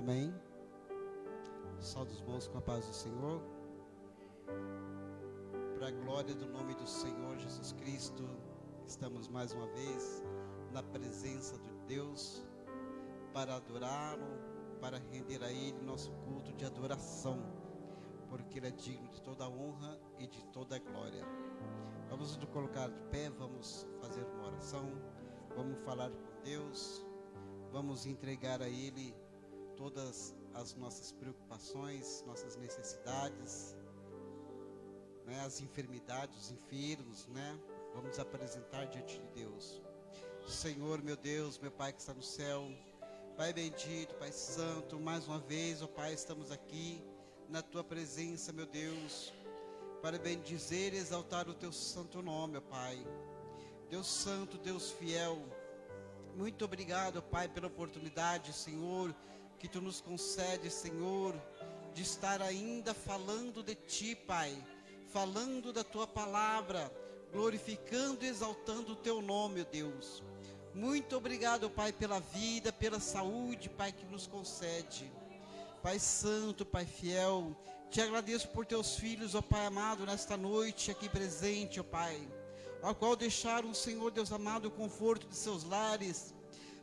Amém. Salve os irmãos com a paz do Senhor. Para a glória do nome do Senhor Jesus Cristo, estamos mais uma vez na presença de Deus para adorá-lo, para render a Ele nosso culto de adoração, porque Ele é digno de toda a honra e de toda a glória. Vamos nos colocar de pé, vamos fazer uma oração, vamos falar com Deus, vamos entregar a Ele todas as nossas preocupações, nossas necessidades, né, as enfermidades, os enfermos, né? Vamos apresentar diante de Deus. Senhor, meu Deus, meu Pai que está no céu, Pai bendito, Pai santo, mais uma vez, ó Pai, estamos aqui na Tua presença, meu Deus, para bendizer e exaltar o Teu santo nome, ó Pai. Deus santo, Deus fiel, muito obrigado, ó Pai, pela oportunidade, Senhor, que Tu nos concede, Senhor, de estar ainda falando de Ti, Pai, falando da Tua palavra, glorificando e exaltando o Teu nome, ó Deus. Muito obrigado, Pai, pela vida, pela saúde, Pai, que nos concede. Pai santo, Pai fiel, Te agradeço por Teus filhos, ó Pai amado, nesta noite aqui presente, ó Pai, ao qual deixaram, Senhor Deus amado, o conforto de seus lares,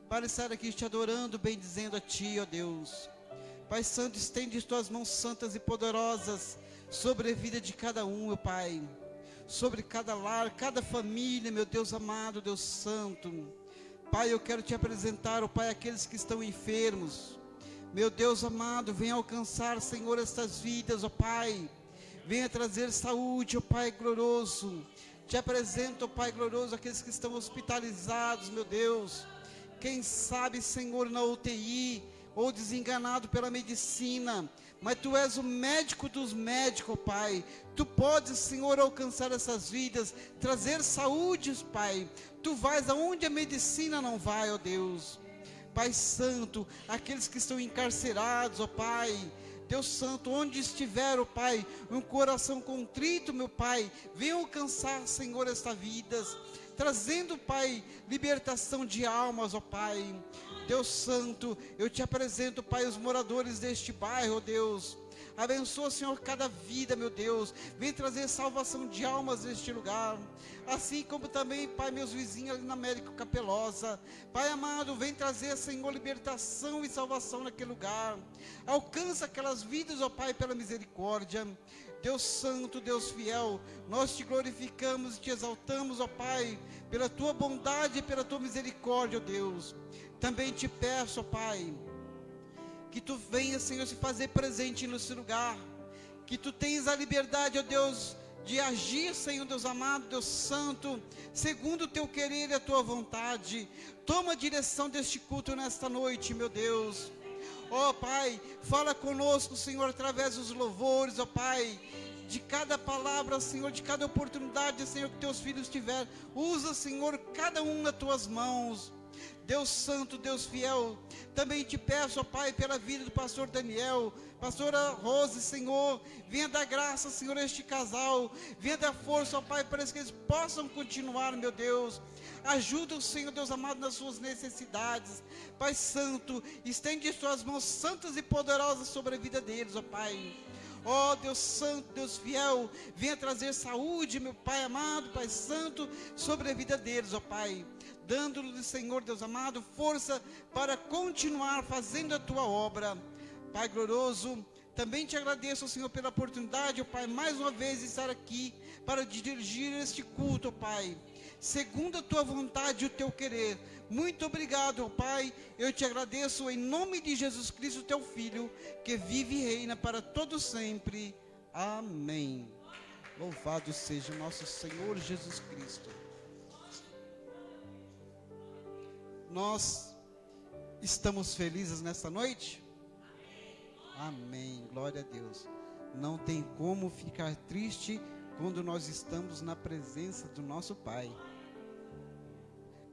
para estar aqui Te adorando, bendizendo a Ti, ó Deus. Pai santo, estende as Tuas mãos santas e poderosas sobre a vida de cada um, meu Pai, sobre cada lar, cada família, meu Deus amado, Deus santo. Pai, eu quero Te apresentar, ó Pai, aqueles que estão enfermos. Meu Deus amado, venha alcançar, Senhor, estas vidas, ó Pai. Venha trazer saúde, ó Pai glorioso. Te apresento, ó Pai glorioso, aqueles que estão hospitalizados, meu Deus. Quem sabe, Senhor, na UTI, ou desenganado pela medicina, mas Tu és o médico dos médicos, Pai. Tu podes, Senhor, alcançar essas vidas, trazer saúde, Pai. Tu vais aonde a medicina não vai, ó Deus. Pai santo, aqueles que estão encarcerados, ó Pai, Deus santo, onde estiver, ó Pai, um coração contrito, meu Pai, venha alcançar, Senhor, estas vidas, trazendo, Pai, libertação de almas, ó Pai. Deus santo, eu Te apresento, Pai, os moradores deste bairro, ó Deus. Abençoa, Senhor, cada vida, meu Deus. Vem trazer salvação de almas neste lugar. Assim como também, Pai, meus vizinhos ali na América Capelosa. Pai amado, vem trazer, Senhor, libertação e salvação naquele lugar. Alcança aquelas vidas, ó Pai, pela misericórdia. Deus santo, Deus fiel, nós Te glorificamos e Te exaltamos, ó Pai, pela Tua bondade e pela Tua misericórdia, ó Deus. Também Te peço, ó Pai, que Tu venhas, Senhor, se fazer presente nesse lugar, que Tu tens a liberdade, ó Deus, de agir, Senhor Deus amado, Deus santo, segundo o Teu querer e a Tua vontade. Toma a direção deste culto nesta noite, meu Deus. Ó Pai, fala conosco, Senhor, através dos louvores, ó Pai, de cada palavra, Senhor, de cada oportunidade, Senhor, que Teus filhos tiver. Usa, Senhor, cada um nas Tuas mãos. Deus santo, Deus fiel, também Te peço, ó Pai, pela vida do pastor Daniel, pastora Rose, Senhor, venha dar graça, Senhor, a este casal, venha dar força, ó Pai, para que eles possam continuar, meu Deus. Ajuda o Senhor, Deus amado, nas suas necessidades. Pai santo, estende Suas mãos santas e poderosas sobre a vida deles, ó Pai. Ó Deus santo, Deus fiel, venha trazer saúde, meu Pai amado, Pai santo, sobre a vida deles, ó Pai, dando-lhes, Senhor Deus amado, força para continuar fazendo a Tua obra. Pai glorioso, também Te agradeço, Senhor, pela oportunidade, ó Pai, mais uma vez de estar aqui para dirigir este culto, ó Pai, segundo a Tua vontade e o Teu querer. Muito obrigado, ó Pai, eu Te agradeço em nome de Jesus Cristo, Teu Filho, que vive e reina para todo sempre. Amém. Louvado seja nosso Senhor Jesus Cristo. Nós estamos felizes nesta noite? Amém, glória a Deus. Não tem como ficar triste quando nós estamos na presença do nosso Pai.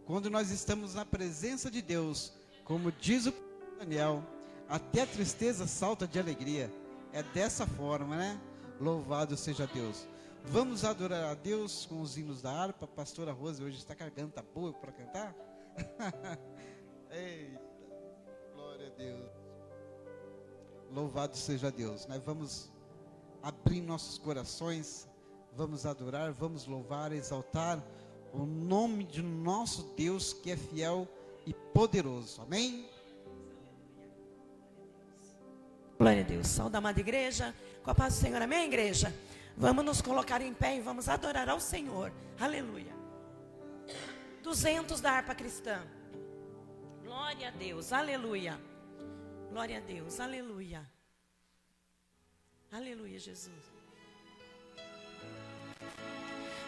Quando nós estamos na presença de Deus, como diz o Daniel, até a tristeza salta de alegria. É dessa forma, né? Louvado seja Deus. Vamos adorar a Deus com os hinos da harpa. A pastora Rose hoje está carregando, tá boa para cantar? Eita, glória a Deus. Louvado seja Deus, né? Vamos abrir nossos corações, vamos adorar, vamos louvar, exaltar o nome de nosso Deus que é fiel e poderoso, amém? Glória a Deus. Saúde, amada igreja, com a paz do Senhor, amém, igreja? Vamos nos colocar em pé e vamos adorar ao Senhor, aleluia. 200 da harpa cristã. Glória a Deus, aleluia. Glória a Deus, aleluia. Aleluia, Jesus.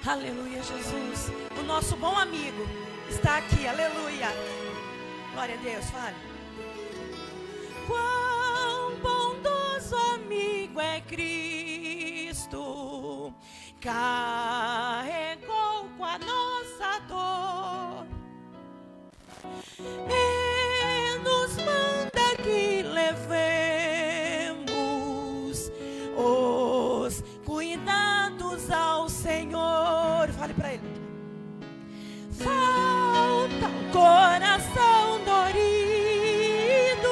Aleluia, Jesus. O nosso bom amigo está aqui, aleluia. Glória a Deus, fale. Quão bondoso amigo é Cristo, carregou com a nossa dor e nos manda que levemos os cuidados ao Senhor. Fale para ele. Falta o coração dorido,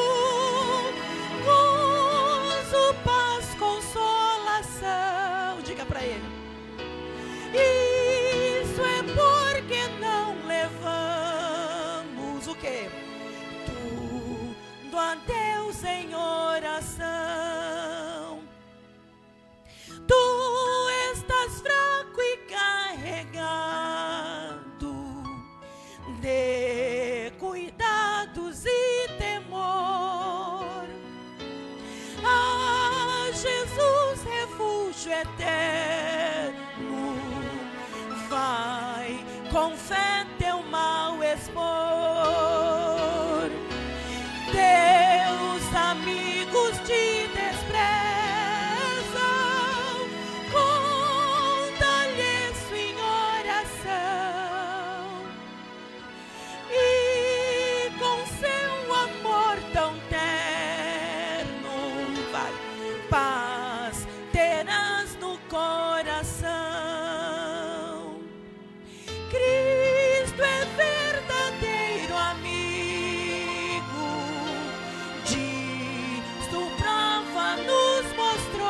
gozo, paz, consolação. Diga para ele. Isso é porque não levamos o quê? Tudo a Deus em oração. Tu estás fraco e carregado de cuidados e temor. Ah, Jesus, refúgio eterno, vai com fé teu mal expor. Teus amigos te desprezam, conta-lhes em oração, e com seu amor tão terno, vai, paz terás no coração. Cristo é verdadeiro amigo, disto prova nos mostrou,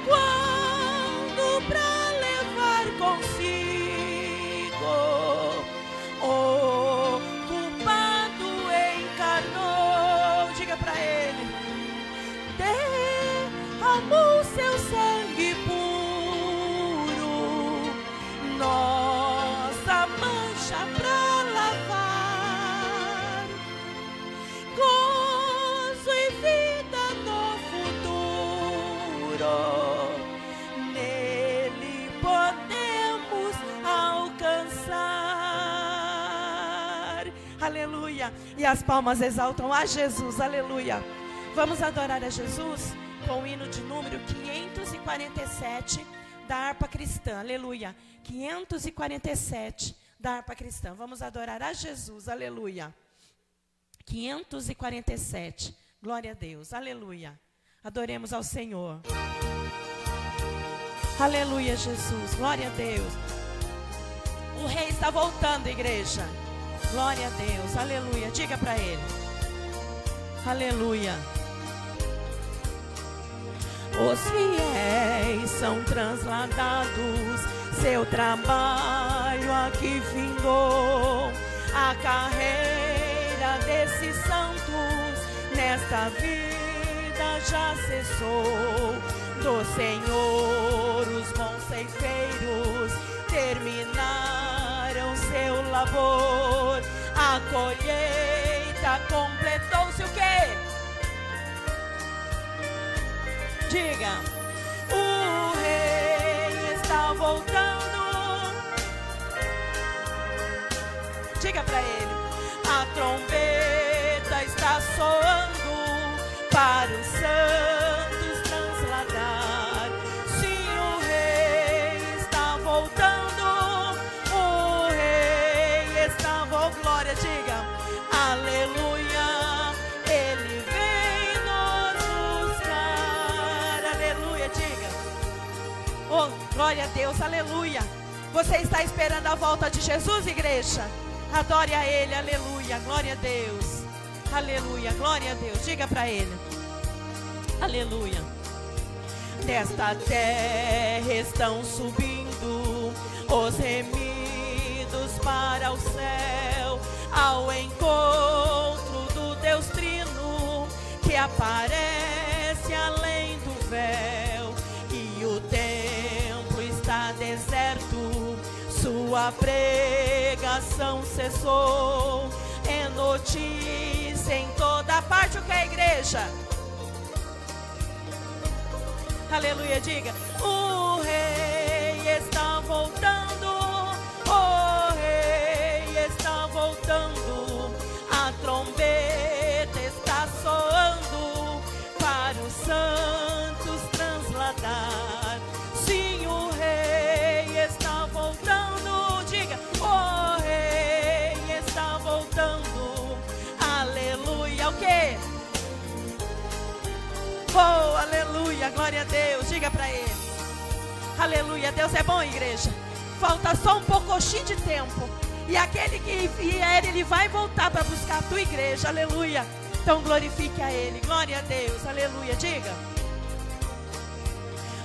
quando pra levar consigo o culpado encarnou. Diga pra ele. Derramou seu sangue puro, nossa mancha pra lavar, gozo e vida no futuro, nele podemos alcançar. Aleluia. E as palmas exaltam a Jesus, aleluia. Vamos adorar a Jesus com o hino de número 547 da harpa cristã, aleluia. 547 da harpa cristã. Vamos adorar a Jesus, aleluia. 547, glória a Deus, aleluia. Adoremos ao Senhor. Aleluia, Jesus, glória a Deus. O rei está voltando, igreja. Glória a Deus, aleluia. Diga para ele. Aleluia. Os fiéis são transladados, seu trabalho aqui findou. A carreira desses santos nesta vida já cessou. Do Senhor os bons ceifeiros terminaram seu labor. A colheita completou-se o quê? Diga, o rei está voltando. Diga para ele, a trombeta está soando para os santos transladar. Sim, o rei está voltando, o rei está voltando. Glória, diga, aleluia, ele vem nos buscar. Aleluia, diga, oh, glória a Deus, aleluia. Você está esperando a volta de Jesus, igreja? Adore a Ele, aleluia, glória a Deus. Aleluia, glória a Deus. Diga para ele. Aleluia. Desta terra estão subindo os remidos para o céu, ao encontro do Deus Trino, que aparece além do véu. E o templo está deserto, sua pregação cessou. É notícia em toda parte. O que é a igreja? Aleluia, diga. O rei está voltando, o rei está voltando, a trombeta está soando para os santos transladar. Sim, o rei está voltando, diga. O rei está voltando, aleluia. O quê? Oh, aleluia, glória a Deus. Diga para ele. Aleluia, Deus é bom, igreja. Falta só um pouquinho de tempo, e aquele que vier, ele vai voltar para buscar a tua igreja. Aleluia. Então glorifique a ele. Glória a Deus, aleluia. Diga.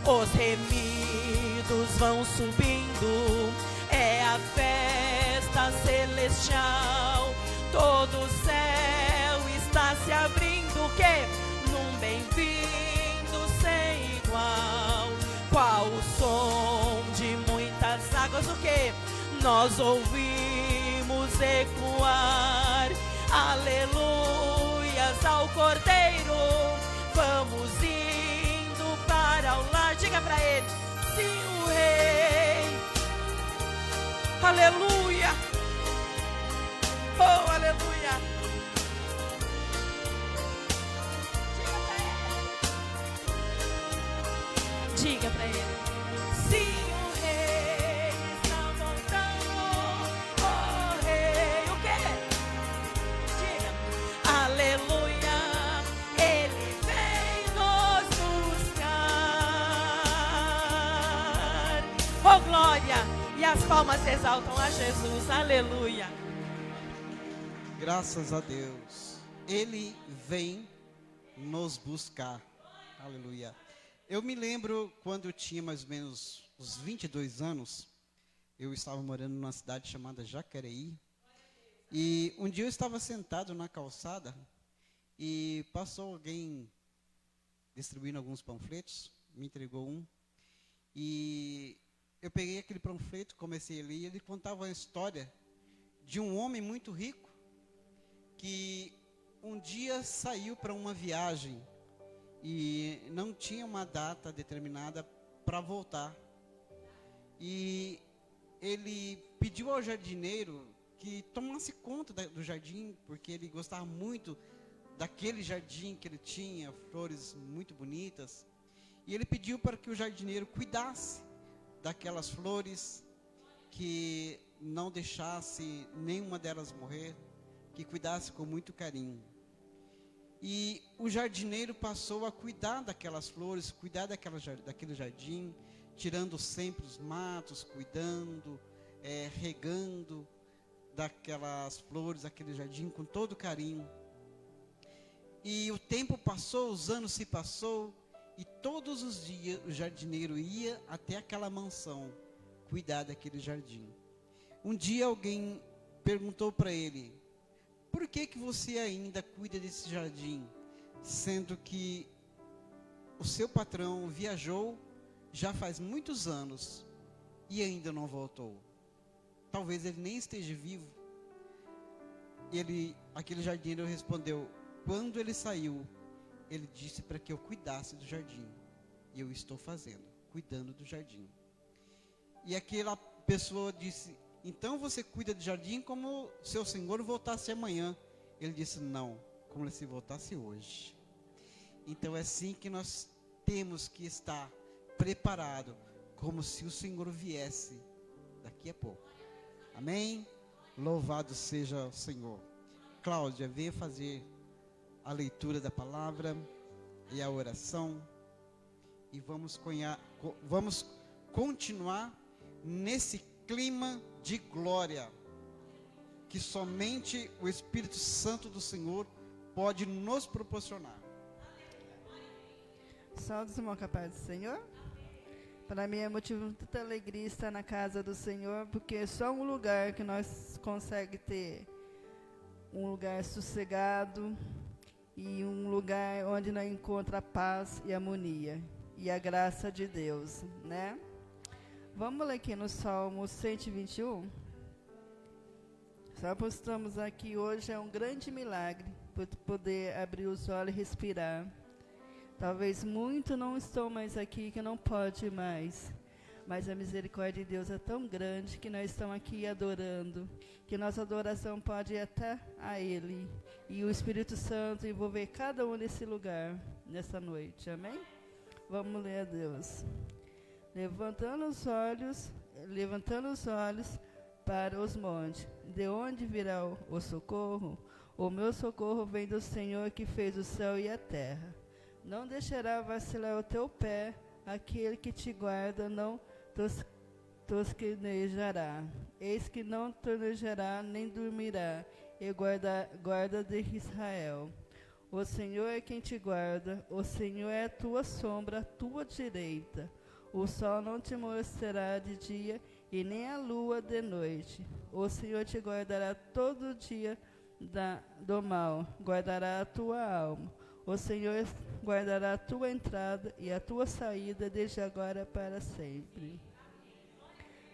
Os remidos vão subindo, é a festa celestial. Todo o céu está se abrindo. O quê? Num bem-vindo sem igual. Qual o som de muitas águas? O que? Nós ouvimos ecoar. Aleluias ao Cordeiro. Vamos indo para o lar. Diga para ele. Sim, o rei. Aleluia. Oh, aleluia. Diga para ele. Sim, o rei está voltando. Oh, rei, o quê? Diga. Aleluia, ele vem nos buscar. Oh, glória. E as palmas exaltam a Jesus. Aleluia. Graças a Deus. Ele vem nos buscar. Aleluia. Eu me lembro quando eu tinha mais ou menos uns 22 anos, eu estava morando numa cidade chamada Jacareí, e um dia eu estava sentado na calçada e passou alguém distribuindo alguns panfletos, me entregou um, e eu peguei aquele panfleto, comecei a ler, e ele contava a história de um homem muito rico que um dia saiu para uma viagem e não tinha uma data determinada para voltar. E ele pediu ao jardineiro que tomasse conta do jardim, porque ele gostava muito daquele jardim que ele tinha, flores muito bonitas. E ele pediu para que o jardineiro cuidasse daquelas flores, que não deixasse nenhuma delas morrer, que cuidasse com muito carinho. E o jardineiro passou a cuidar daquelas flores, cuidar daquele jardim, tirando sempre os matos, cuidando, regando daquelas flores, aquele jardim com todo carinho. E o tempo passou, os anos se passou, e todos os dias o jardineiro ia até aquela mansão cuidar daquele jardim. Um dia alguém perguntou para ele: por que você ainda cuida desse jardim, sendo que o seu patrão viajou já faz muitos anos e ainda não voltou? Talvez ele nem esteja vivo. Aquele jardineiro respondeu: quando ele saiu, ele disse para que eu cuidasse do jardim, e eu estou fazendo, cuidando do jardim. E aquela pessoa disse: então você cuida do jardim como se o Senhor voltasse amanhã. Ele disse: não, como se voltasse hoje. Então é assim que nós temos que estar preparado, como se o Senhor viesse daqui a pouco. Amém? Louvado seja o Senhor. Cláudia, venha fazer a leitura da palavra e a oração. E vamos continuar nesse clima de glória que somente o Espírito Santo do Senhor pode nos proporcionar. Salve, irmão, com a paz do Senhor. Para mim é motivo de muita alegria estar na casa do Senhor, porque é só um lugar que nós conseguimos ter um lugar sossegado e um lugar onde nós encontramos a paz e a harmonia e a graça de Deus, né? Vamos ler aqui no Salmo 121. Só por estamos aqui hoje é um grande milagre por poder abrir os olhos e respirar. Talvez muitos não estão mais aqui, que não pode mais. Mas a misericórdia de Deus é tão grande que nós estamos aqui adorando, que nossa adoração pode ir até a Ele. E o Espírito Santo envolver cada um nesse lugar, nessa noite. Amém? Vamos ler a Deus. Levantando os olhos para os montes. De onde virá o socorro? O meu socorro vem do Senhor que fez o céu e a terra. Não deixará vacilar o teu pé, aquele que te guarda não tosquenejará. Eis que não tornejará nem dormirá, e guarda de Israel. O Senhor é quem te guarda, o Senhor é a tua sombra, a tua direita. O sol não te mostrará de dia, e nem a lua de noite. O Senhor te guardará todo dia do mal, guardará a tua alma. O Senhor guardará a tua entrada e a tua saída desde agora para sempre.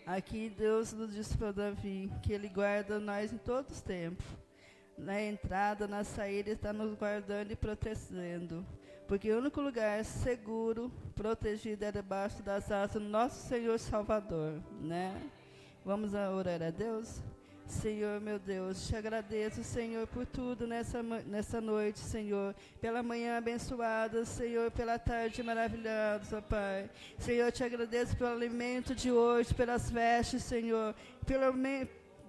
Aqui Deus nos diz para Davi que Ele guarda nós em todos os tempos. Na entrada, na saída, está nos guardando e protegendo. Porque o único lugar seguro, protegido, é debaixo das asas do nosso Senhor Salvador, né? Vamos orar a Deus? Senhor, meu Deus, te agradeço, Senhor, por tudo nessa noite, Senhor, pela manhã abençoada, Senhor, pela tarde maravilhosa, Pai. Senhor, te agradeço pelo alimento de hoje, pelas vestes, Senhor,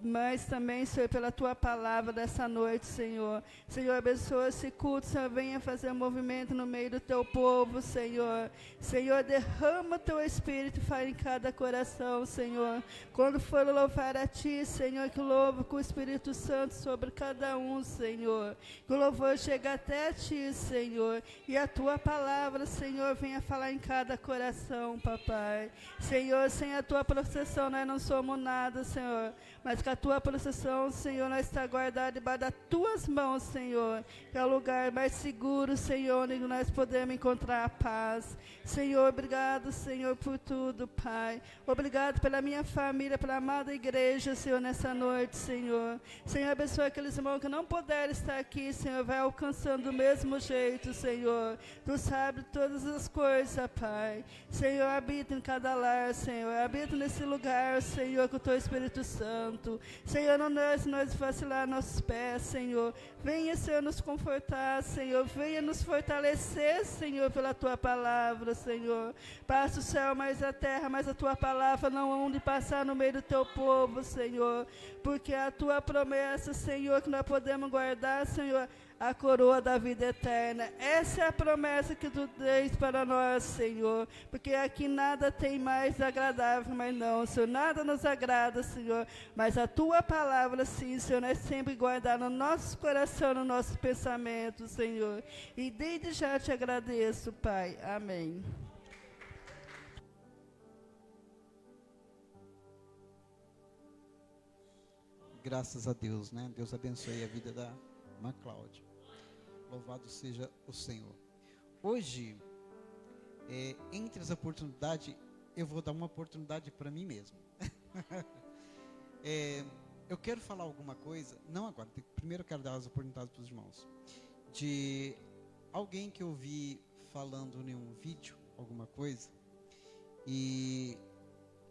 mas também, Senhor, pela Tua palavra dessa noite, Senhor. Senhor, abençoa esse culto, Senhor, venha fazer um movimento no meio do Teu povo, Senhor. Senhor, derrama Teu Espírito e fale em cada coração, Senhor. Quando for louvar a Ti, Senhor, que louvo com o Espírito Santo sobre cada um, Senhor. Que o louvor chegue até a Ti, Senhor. E a Tua palavra, Senhor, venha falar em cada coração, Papai. Senhor, sem a Tua proteção nós não somos nada, Senhor. Mas que a Tua proteção, Senhor, nós está guardada debaixo das Tuas mãos, Senhor. Que é o lugar mais seguro, Senhor, onde nós podemos encontrar a paz. Senhor, obrigado, Senhor, por tudo, Pai. Obrigado pela minha família, pela amada igreja, Senhor, nessa noite, Senhor. Senhor, abençoa aqueles irmãos que não puderam estar aqui, Senhor, vai alcançando do mesmo jeito, Senhor. Tu sabes todas as coisas, Pai. Senhor, habita em cada lar, Senhor. Habita nesse lugar, Senhor, com o Teu Espírito Santo. Senhor, não deixe nós vacilar nossos pés, Senhor. Venha, Senhor, nos confortar, Senhor. Venha nos fortalecer, Senhor, pela Tua palavra, Senhor. Passa o céu mais a terra, mas a Tua palavra não há onde passar no meio do Teu povo, Senhor. Porque a Tua promessa, Senhor, que nós podemos guardar, Senhor, a coroa da vida eterna. Essa é a promessa que Tu tens para nós, Senhor. Porque aqui nada tem mais agradável, mas não, Senhor. Nada nos agrada, Senhor. Mas a Tua palavra, sim, Senhor, nós sempre guardar no nosso coração, no nosso pensamento, Senhor. E desde já Te agradeço, Pai. Amém. Graças a Deus, né? Deus abençoe a vida da irmã Cláudia. Louvado seja o Senhor. Hoje, entre as oportunidades, eu vou dar uma oportunidade para mim mesmo. Eu quero falar alguma coisa, não agora, primeiro eu quero dar as oportunidades para os irmãos. De alguém que eu vi falando em um vídeo, alguma coisa, e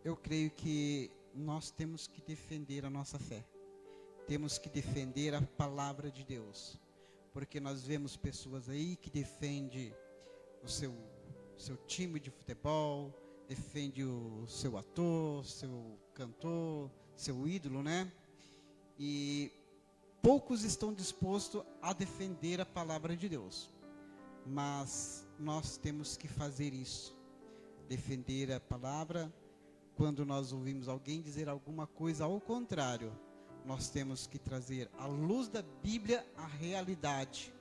eu creio que nós temos que defender a nossa fé. Temos que defender a palavra de Deus. Porque nós vemos pessoas aí que defendem o seu time de futebol, defende o seu ator, seu cantor, seu ídolo, né? E poucos estão dispostos a defender a palavra de Deus. Mas nós temos que fazer isso. Defender a palavra. Quando nós ouvimos alguém dizer alguma coisa ao contrário, nós temos que trazer à luz da Bíblia a realidade.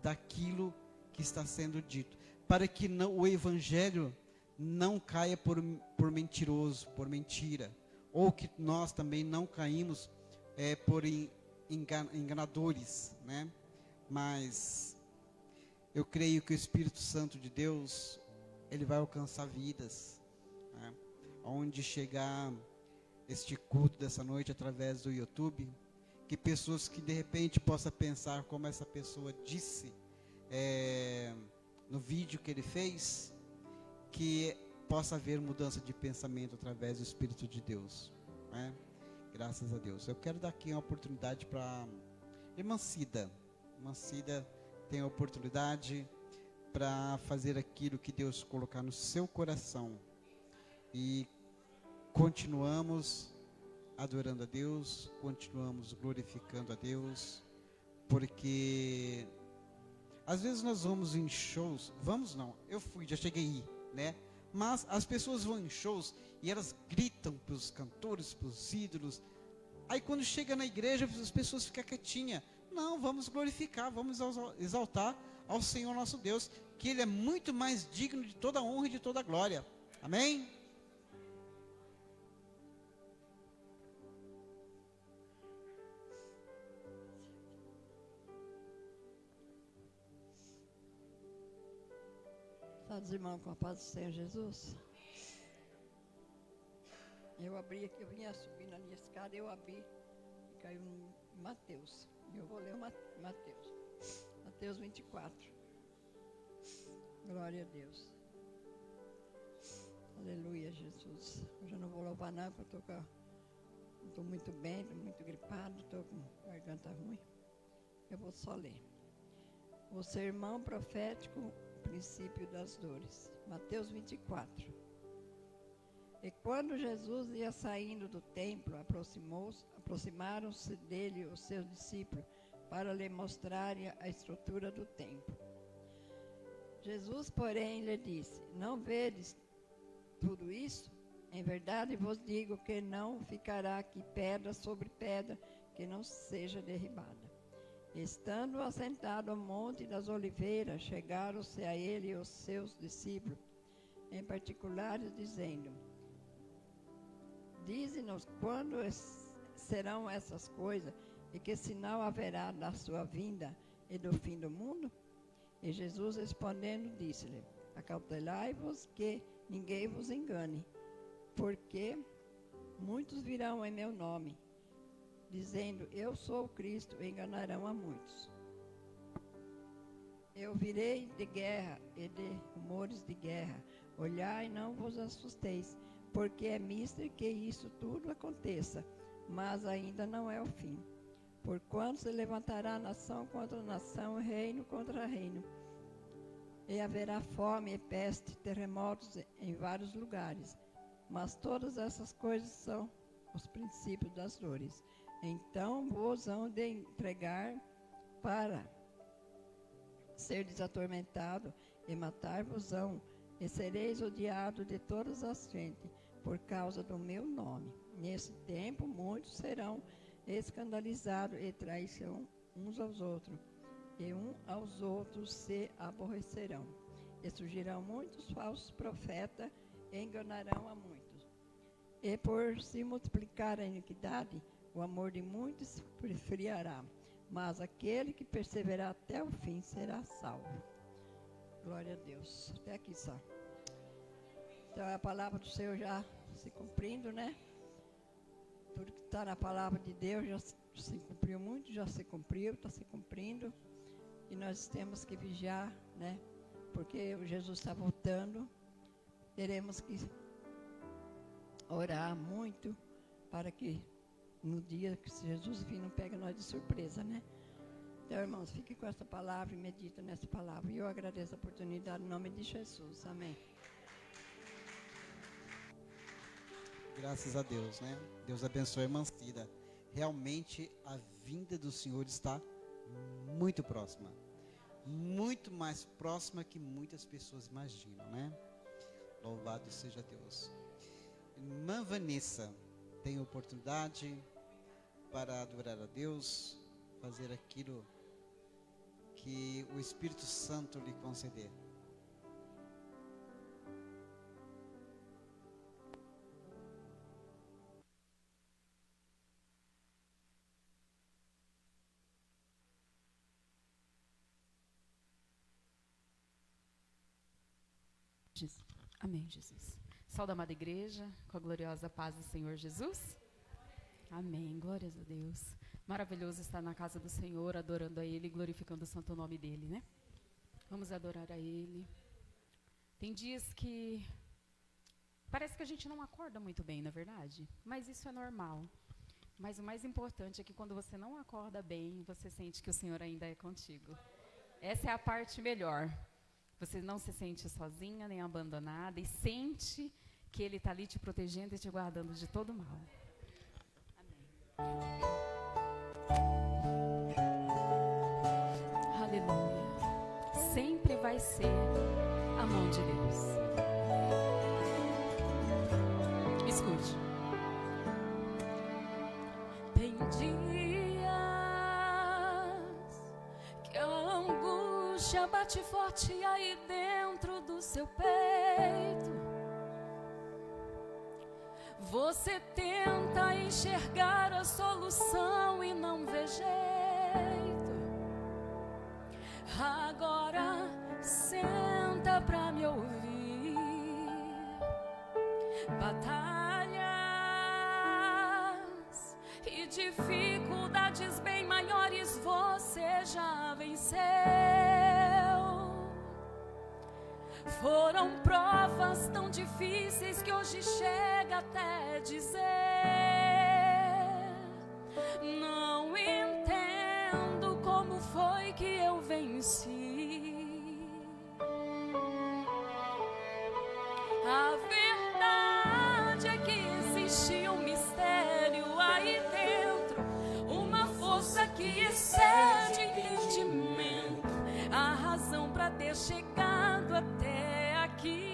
daquilo que está sendo dito, para que o evangelho não caia por mentiroso, por mentira, ou que nós também não caímos por enganadores, né? Mas eu creio que o Espírito Santo de Deus, ele vai alcançar vidas, né? Onde chegar este culto dessa noite através do YouTube, que pessoas que de repente possam pensar como essa pessoa disse no vídeo que ele fez, que possa haver mudança de pensamento através do Espírito de Deus, né? Graças a Deus. Eu quero dar aqui uma oportunidade para irmã Cida. Irmã Cida tem a oportunidade para fazer aquilo que Deus colocar no seu coração. E continuamos adorando a Deus, continuamos glorificando a Deus, porque às vezes nós vamos em shows, eu fui, já cheguei aí, né? Mas as pessoas vão em shows e elas gritam para os cantores, para os ídolos. Aí quando chega na igreja, as pessoas ficam quietinhas. Não, vamos glorificar, vamos exaltar ao Senhor nosso Deus, que Ele é muito mais digno de toda honra e de toda glória. Amém? Sabe, irmãos, com a paz do Senhor Jesus? Eu abri aqui, eu vinha subindo a minha escada, eu abri e caiu em Mateus. E eu vou ler o Mateus. Mateus 24. Glória a Deus. Aleluia, Jesus. Eu já não vou louvar nada, porque eu estou muito bem, estou muito gripado, estou com garganta ruim. Eu vou só ler. O sermão profético, princípio das dores. Mateus 24. E quando Jesus ia saindo do templo, aproximaram-se dele os seus discípulos para lhe mostrarem a estrutura do templo. Jesus, porém, lhe disse: não vedes tudo isso? Em verdade vos digo que não ficará aqui pedra sobre pedra que não seja derribada. Estando assentado ao Monte das Oliveiras, chegaram-se a ele os seus discípulos, em particular, dizendo: dize-nos quando serão essas coisas, e que sinal haverá da sua vinda e do fim do mundo? E Jesus respondendo disse-lhe: acautelai-vos que ninguém vos engane, porque muitos virão em meu nome, dizendo: eu sou o Cristo, e enganarão a muitos. Eu virei de guerra e de rumores de guerra. Olhai e não vos assusteis, porque é mister que isso tudo aconteça, mas ainda não é o fim. Porquanto se levantará nação contra nação, reino contra reino, e haverá fome e peste, terremotos em vários lugares. Mas todas essas coisas são os princípios das dores. Então vos hão de entregar para ser desatormentado, e matar-vos-ão, e sereis odiados de todas as gentes, por causa do meu nome. Nesse tempo muitos serão escandalizados e trairão uns aos outros, e uns aos outros se aborrecerão. E surgirão muitos falsos profetas, e enganarão a muitos. E por se multiplicar a iniquidade, o amor de muitos esfriará, mas aquele que perseverar até o fim será salvo. Glória a Deus. Até aqui só. Então a palavra do Senhor já se cumprindo, né? Tudo que está na palavra de Deus já se cumpriu muito, já se cumpriu, está se cumprindo. E nós temos que vigiar, né? Porque Jesus está voltando. Teremos que orar muito para que no dia que Jesus vir não pega nós de surpresa, né? Então, irmãos, fique com essa palavra e medita nessa palavra. E eu agradeço a oportunidade em nome de Jesus. Amém. Graças a Deus, né? Deus abençoe a irmã Cida. Realmente a vinda do Senhor está muito próxima. Muito mais próxima que muitas pessoas imaginam, né? Louvado seja Deus. Irmã Vanessa tem oportunidade para adorar a Deus, fazer aquilo que o Espírito Santo lhe conceder. Amém, Jesus. Salve, amada igreja, com a gloriosa paz do Senhor Jesus. Amém, glórias a Deus. Maravilhoso estar na casa do Senhor, adorando a Ele, glorificando o santo nome dEle, né? Vamos adorar a Ele. Tem dias que parece que a gente não acorda muito bem, na verdade, mas isso é normal. Mas o mais importante é que quando você não acorda bem, você sente que o Senhor ainda é contigo. Essa é a parte melhor. Você não se sente sozinha, nem abandonada, e sente que Ele está ali te protegendo e te guardando de todo mal. Amém. Aleluia. Sempre vai ser a mão de Deus. Escute. Tem dias que a angústia bate forte aí dentro do seu peito. Você tenta enxergar a solução e não vê jeito. Agora senta pra me ouvir. Batalhas e dificuldades bem maiores você já venceu. Foram provas tão difíceis que hoje chega até dizer: não entendo como foi que eu venci. A verdade é que existe um mistério aí dentro, uma força que excede entendimento, a razão para ter chegado até aqui.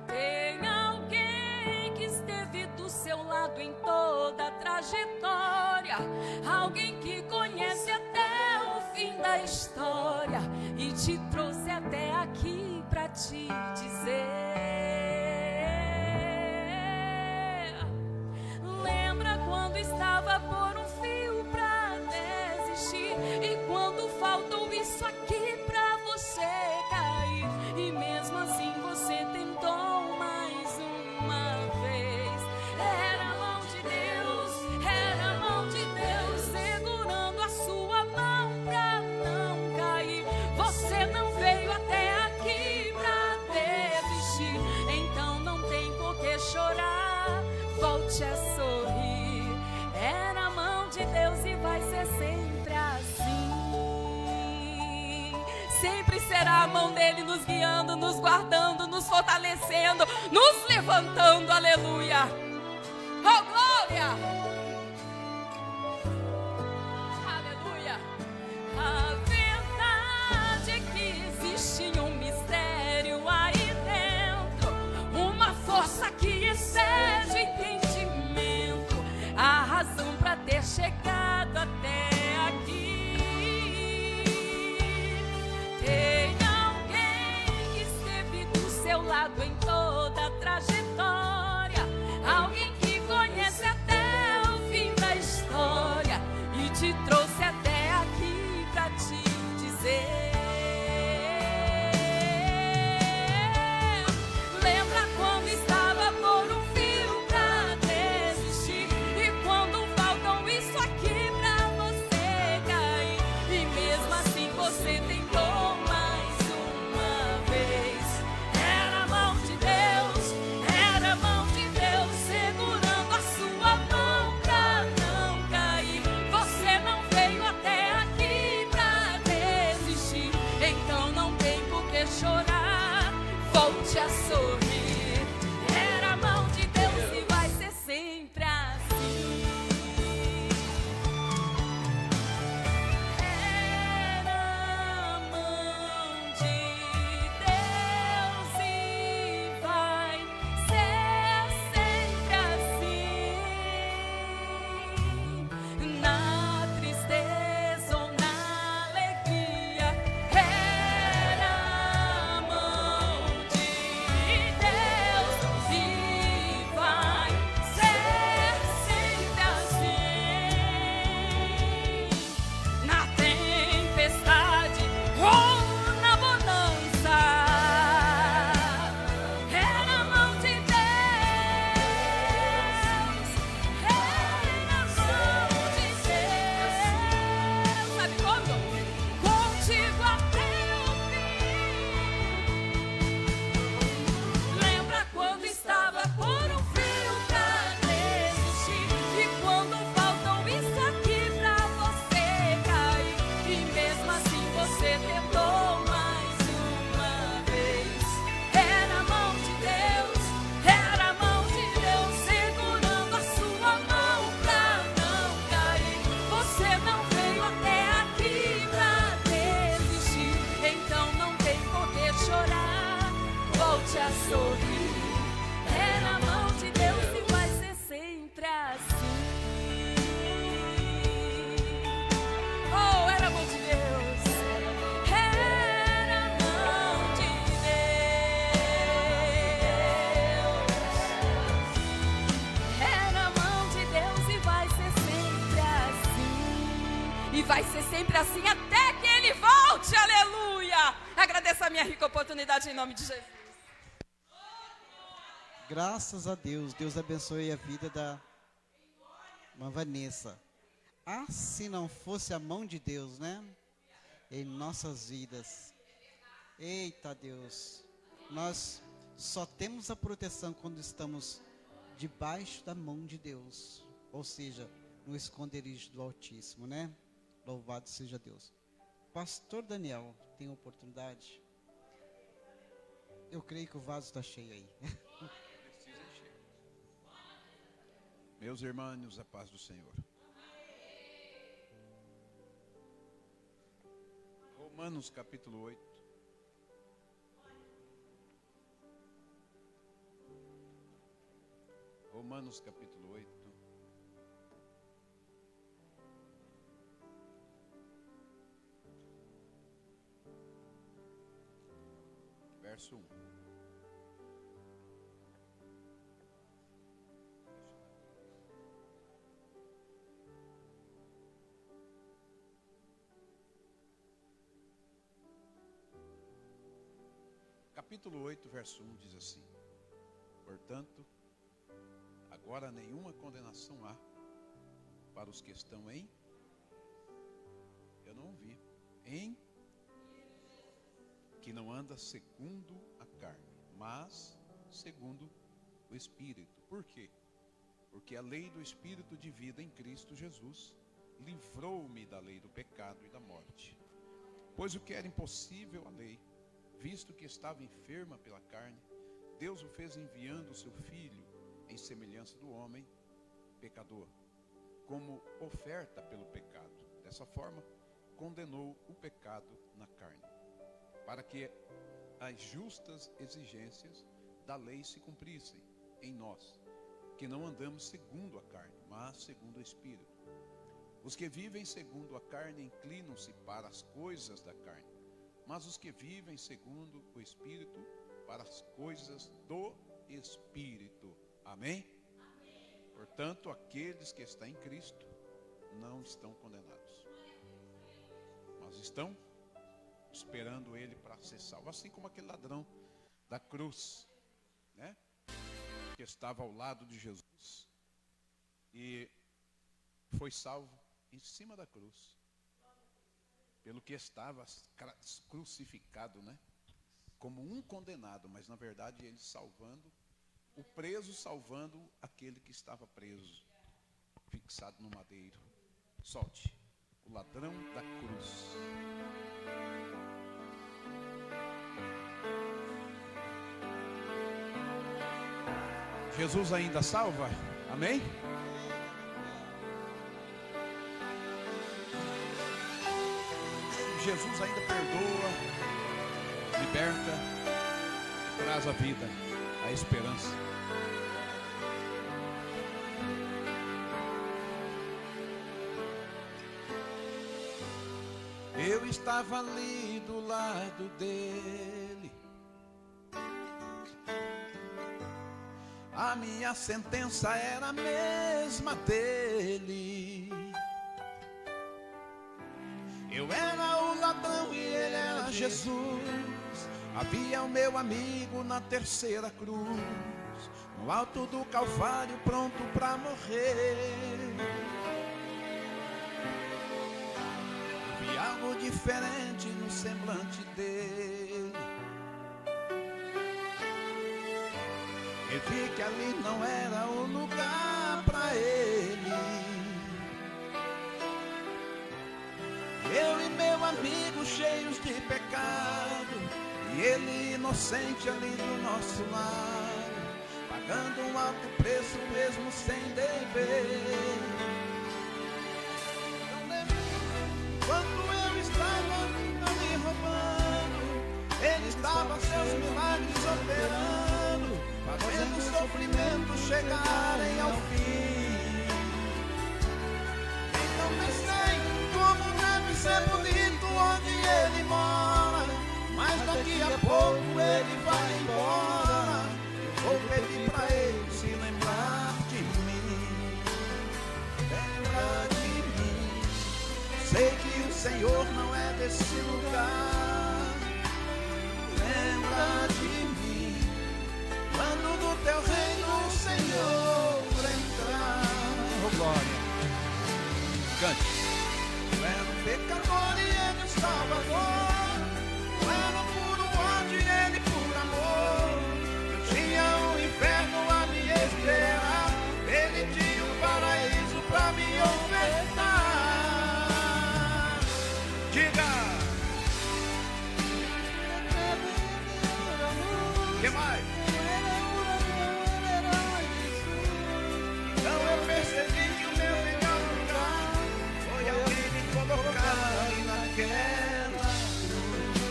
Tem alguém que esteve do seu lado em toda a trajetória, alguém que conhece até o fim da história e te trouxe até aqui para te dizer: lembra quando estava por um fio para desistir, e quando faltou isso aqui para você cair, e mesmo assim você tentou mais uma vez. Era a mão de Deus, era a mão de Deus segurando a sua mão pra não cair. Você não veio até aqui pra desistir, então não tem por que chorar, volte a sorrir. Era a mão de Deus e vai ser sempre assim. Sempre será a mão dele nos guiando, nos guardando, nos fortalecendo, nos levantando, aleluia. Oh, glória! Aleluia! A verdade é que existe um mistério aí dentro, uma força que excede entendimento, a razão para ter chegado até aqui. Tem alguém que esteve do seu lado em toda a trajetória, alguém que conhece até o fim da história e te trouxe até aqui pra te dizer: lembra quando estava por um fio pra desistir, e quando faltam isso aqui vai ser sempre assim até que Ele volte, aleluia. Agradeço a minha rica oportunidade em nome de Jesus. Graças a Deus, Deus abençoe a vida da irmã Vanessa. Ah, se não fosse a mão de Deus, né? Em nossas vidas. Eita Deus, nós só temos a proteção quando estamos debaixo da mão de Deus. Ou seja, no esconderijo do Altíssimo, né? Louvado seja Deus. Pastor Daniel, tem oportunidade? Eu creio que o vaso está cheio aí. Meus irmãos, a paz do Senhor. Romanos capítulo 8. Romanos capítulo 8. Verso 1. Capítulo 8, verso 1 diz assim: portanto, agora nenhuma condenação há para os que estão em, eu não ouvi, em, que não anda segundo a carne, mas segundo o Espírito. Por quê? Porque a lei do Espírito de vida em Cristo Jesus livrou-me da lei do pecado e da morte. Pois o que era impossível à lei, visto que estava enferma pela carne, Deus o fez enviando o seu Filho em semelhança do homem pecador, como oferta pelo pecado. Dessa forma, condenou o pecado na carne, para que as justas exigências da lei se cumprissem em nós, que não andamos segundo a carne, mas segundo o Espírito. Os que vivem segundo a carne inclinam-se para as coisas da carne, mas os que vivem segundo o Espírito, para as coisas do Espírito. Amém? Amém. Portanto, aqueles que estão em Cristo não estão condenados, mas estão esperando Ele para ser salvo. Assim como aquele ladrão da cruz, né? Que estava ao lado de Jesus e foi salvo em cima da cruz, pelo que estava crucificado, né? Como um condenado, mas na verdade ele salvando, o preso salvando aquele que estava preso, fixado no madeiro. Solte, o ladrão da cruz. Jesus ainda salva? Amém? Jesus ainda perdoa, liberta, traz a vida, a esperança. Eu estava ali do lado dele, a minha sentença era a mesma dele. Eu era o ladrão e ele era Jesus. Havia o meu amigo na terceira cruz, no alto do Calvário, pronto para morrer. Vi algo diferente no semblante dele. Eu vi que ali não era o lugar para ele. Eu e meu amigo cheios de pecado, e ele inocente ali do nosso lado, pagando um alto preço mesmo sem dever. Quando eu estava ali roubando, ele estava seus milagres operando, fazendo o sofrimento chegarem ao fim. Então pensei, como deve ser bonito onde ele mora, mas daqui a pouco ele vai embora. Eu vou pedir pra ele se lembrar de mim, lembrar de mim. Sei que desse lugar. Lembra de mim quando do teu reino, Senhor, entrar. Oh, glória. Cante. Tu és um pecador e ele é o Salvador. Tu és um puro ódio e ele por amor. Eu tinha um inferno a me esperar. Ele tinha um paraíso pra me ofertar. Diga! Que mais? Então eu percebi que o meu melhor lugar foi alguém me colocar ali naquela cruz.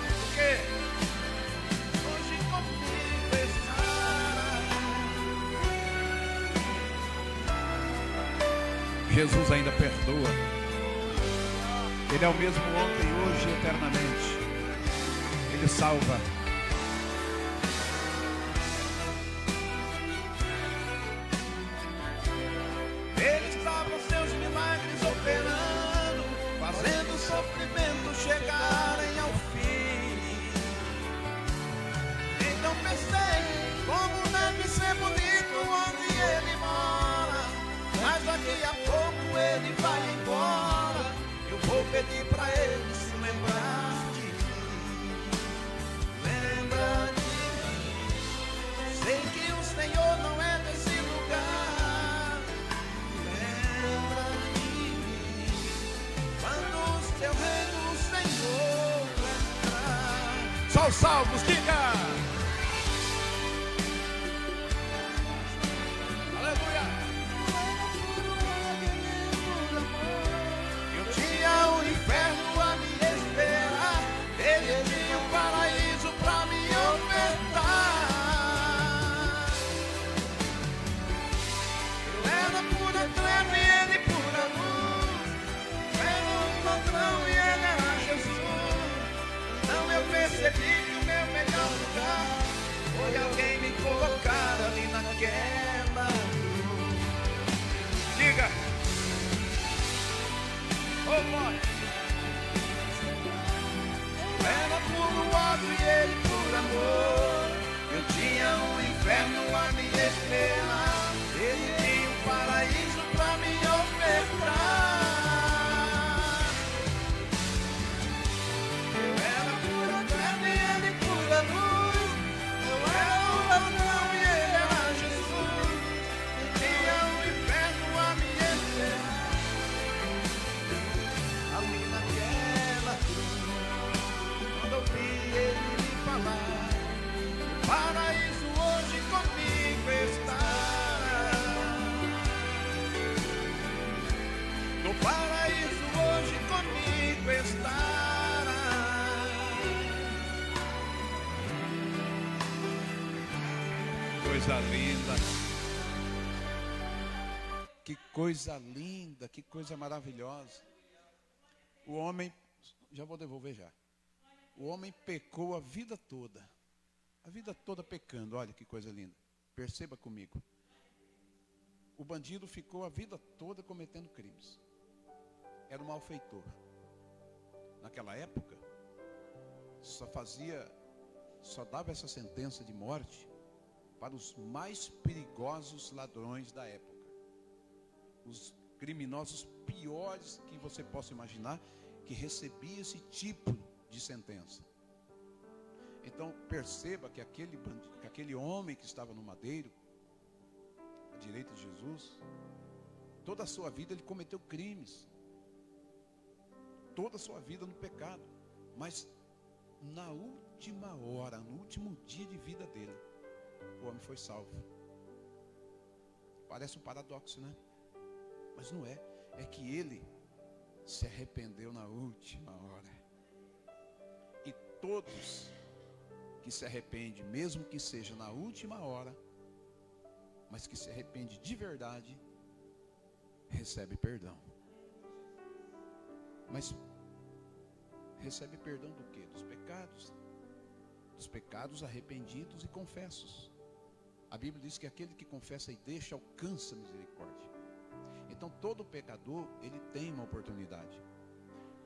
Por quê? Hoje comigo estará. Jesus ainda perdoa. Ele é o mesmo ontem, hoje e eternamente. Ele salva. Ele estava seus milagres operando, fazendo o sofrimento chegarem ao fim. Então pensei, como deve ser bonito onde ele mora. Mas daqui a pouco ele vai embora. Eu vou pedir pra ele se lembrar de mim. Lembra de mim. Sei que o Senhor não é desse lugar. Lembra de mim. Quando o teu reino, Senhor, entrar. Só os salvos, diga! Aleluia! Inferno a me esperar, ele tinha um paraíso pra me ofertar. Eu era pura treva e ele pura luz. Eu era um ladrão e ele era Jesus. Então eu percebi que o meu melhor lugar foi alguém me colocar ali naquela cruz. Diga! Oh, glória! Era por ódio e ele por amor. Eu tinha um inferno a me esperar. Ele tinha um paraíso pra me ofertar. Eu era pura treva e ele pura luz. Eu era um ladrão e ele era Jesus. Eu tinha um inferno a me esperar. Ali naquela cruz. Quando ouvi ele me falar, o paraíso hoje comigo estará. No paraíso hoje comigo estará. Coisa linda. Que coisa linda, que coisa maravilhosa. O homem, já vou devolver já. O homem pecou a vida toda pecando. Olha que coisa linda, perceba comigo. O bandido ficou a vida toda cometendo crimes. Era um malfeitor. Naquela época, só dava essa sentença de morte para os mais perigosos ladrões da época. Os criminosos piores que você possa imaginar, que recebia esse tipo de sentença. Então perceba que aquele homem que estava no madeiro, à direita de Jesus, toda a sua vida ele cometeu crimes, toda a sua vida no pecado, mas na última hora, no último dia de vida dele, o homem foi salvo. Parece um paradoxo, né? Mas não é. É que ele se arrependeu na última hora. E todos que se arrependem, mesmo que seja na última hora, mas que se arrepende de verdade, recebe perdão. Mas recebe perdão do quê? Dos pecados. Dos pecados arrependidos e confessos. A Bíblia diz que aquele que confessa e deixa alcança misericórdia. Então todo pecador, ele tem uma oportunidade.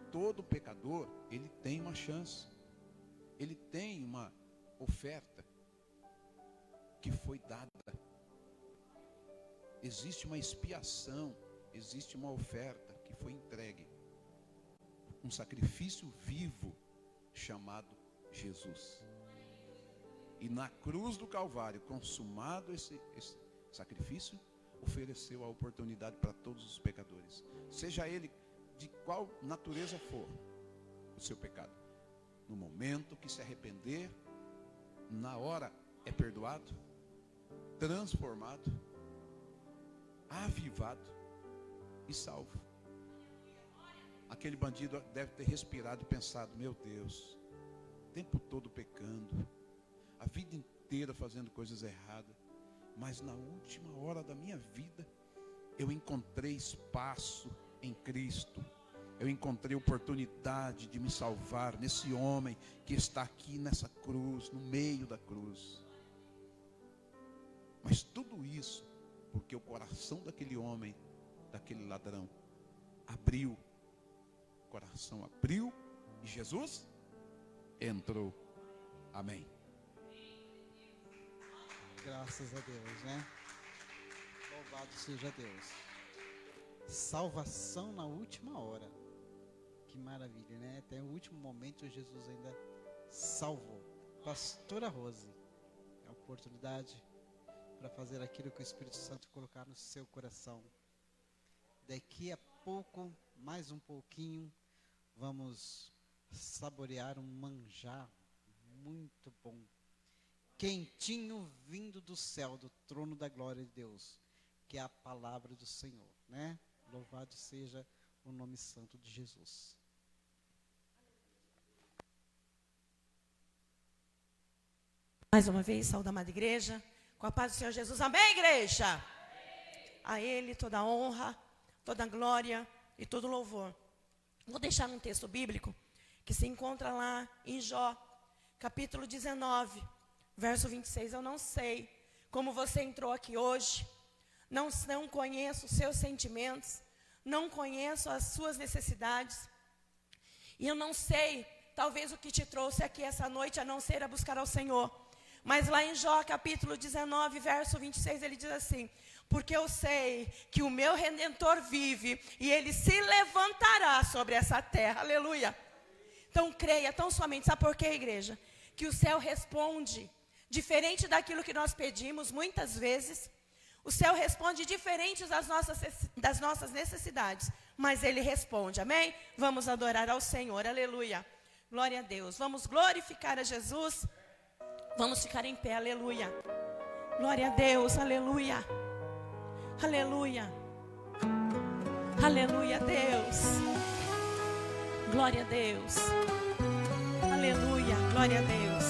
Todo pecador, ele tem uma chance. Ele tem uma oferta que foi dada. Existe uma expiação, existe uma oferta que foi entregue. Um sacrifício vivo chamado Jesus. E na cruz do Calvário, consumado esse sacrifício, ofereceu a oportunidade para todos os pecadores. Seja ele de qual natureza for o seu pecado. No momento que se arrepender, na hora é perdoado, transformado, avivado e salvo. Aquele bandido deve ter respirado e pensado: meu Deus, o tempo todo pecando, a vida inteira fazendo coisas erradas, mas na última hora da minha vida eu encontrei espaço em Cristo. Eu encontrei oportunidade de me salvar nesse homem que está aqui nessa cruz, no meio da cruz. Mas tudo isso porque o coração daquele homem, daquele ladrão, abriu. O coração abriu e Jesus entrou. Amém. Graças a Deus, né? Louvado seja Deus. Salvação na última hora. Que maravilha, né? Até o último momento Jesus ainda salvou. Pastora Rose, é a oportunidade para fazer aquilo que o Espírito Santo colocar no seu coração. Daqui a pouco, mais um pouquinho, vamos saborear um manjar muito bom, quentinho, vindo do céu, do trono da glória de Deus, que é a palavra do Senhor, né? Louvado seja o nome santo de Jesus. Mais uma vez, saúde a amada igreja, com a paz do Senhor Jesus. Amém, igreja? Amém. A Ele toda a honra, toda a glória e todo louvor. Vou deixar um texto bíblico que se encontra lá em Jó, capítulo 19, verso 26. Eu não sei como você entrou aqui hoje, não conheço os seus sentimentos, não conheço as suas necessidades, e eu não sei, talvez o que te trouxe aqui essa noite a não ser a buscar ao Senhor. Mas lá em Jó, capítulo 19, verso 26, ele diz assim: porque eu sei que o meu Redentor vive e ele se levantará sobre essa terra. Aleluia. Então creia tão somente. Sabe por quê, igreja? Que o céu responde diferente daquilo que nós pedimos. Muitas vezes o céu responde diferente das nossas necessidades, mas ele responde. Amém? Vamos adorar ao Senhor. Aleluia. Glória a Deus. Vamos glorificar a Jesus. Vamos ficar em pé. Aleluia. Glória a Deus. Aleluia. Aleluia. Aleluia, Deus. Glória a Deus. Aleluia. Glória a Deus.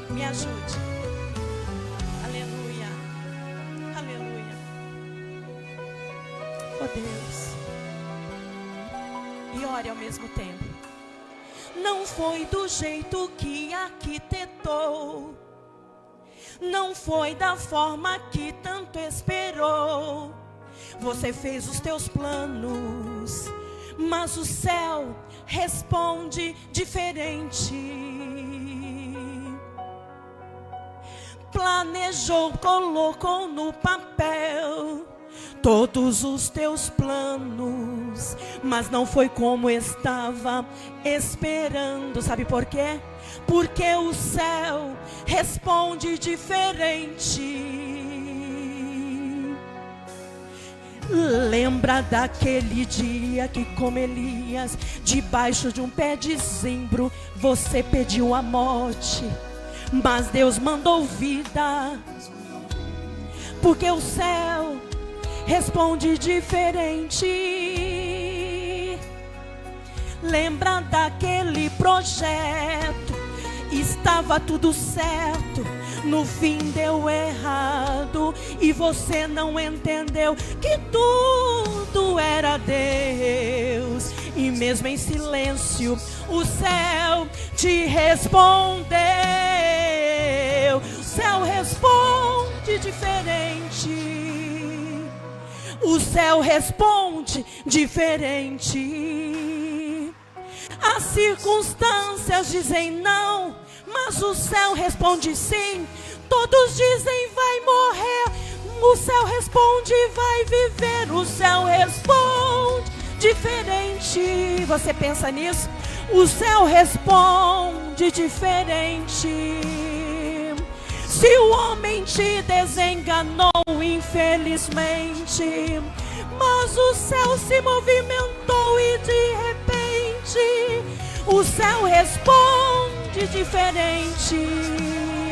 Me ajude. Aleluia. Aleluia. Oh Deus. E ore ao mesmo tempo. Não foi do jeito que arquitetou, não foi da forma que tanto esperou. Você fez os teus planos, mas o céu responde diferente. Planejou, colocou no papel todos os teus planos, mas não foi como estava esperando. Sabe por quê? Porque o céu responde diferente. Lembra daquele dia que, como Elias, debaixo de um pé de zimbro, você pediu a morte, mas Deus mandou vida. Porque o céu responde diferente. Lembra daquele projeto, estava tudo certo, no fim deu errado, e você não entendeu que tudo era Deus. E mesmo em silêncio, o céu te respondeu. O céu responde diferente. o céu responde diferente. As circunstâncias dizem não, mas o céu responde sim. Todos dizem vai morrer, o céu responde vai viver. O céu responde diferente. Você pensa nisso? O céu responde diferente. Se o homem te desenganou, infelizmente, mas o céu se movimentou e de repente o céu responde diferente.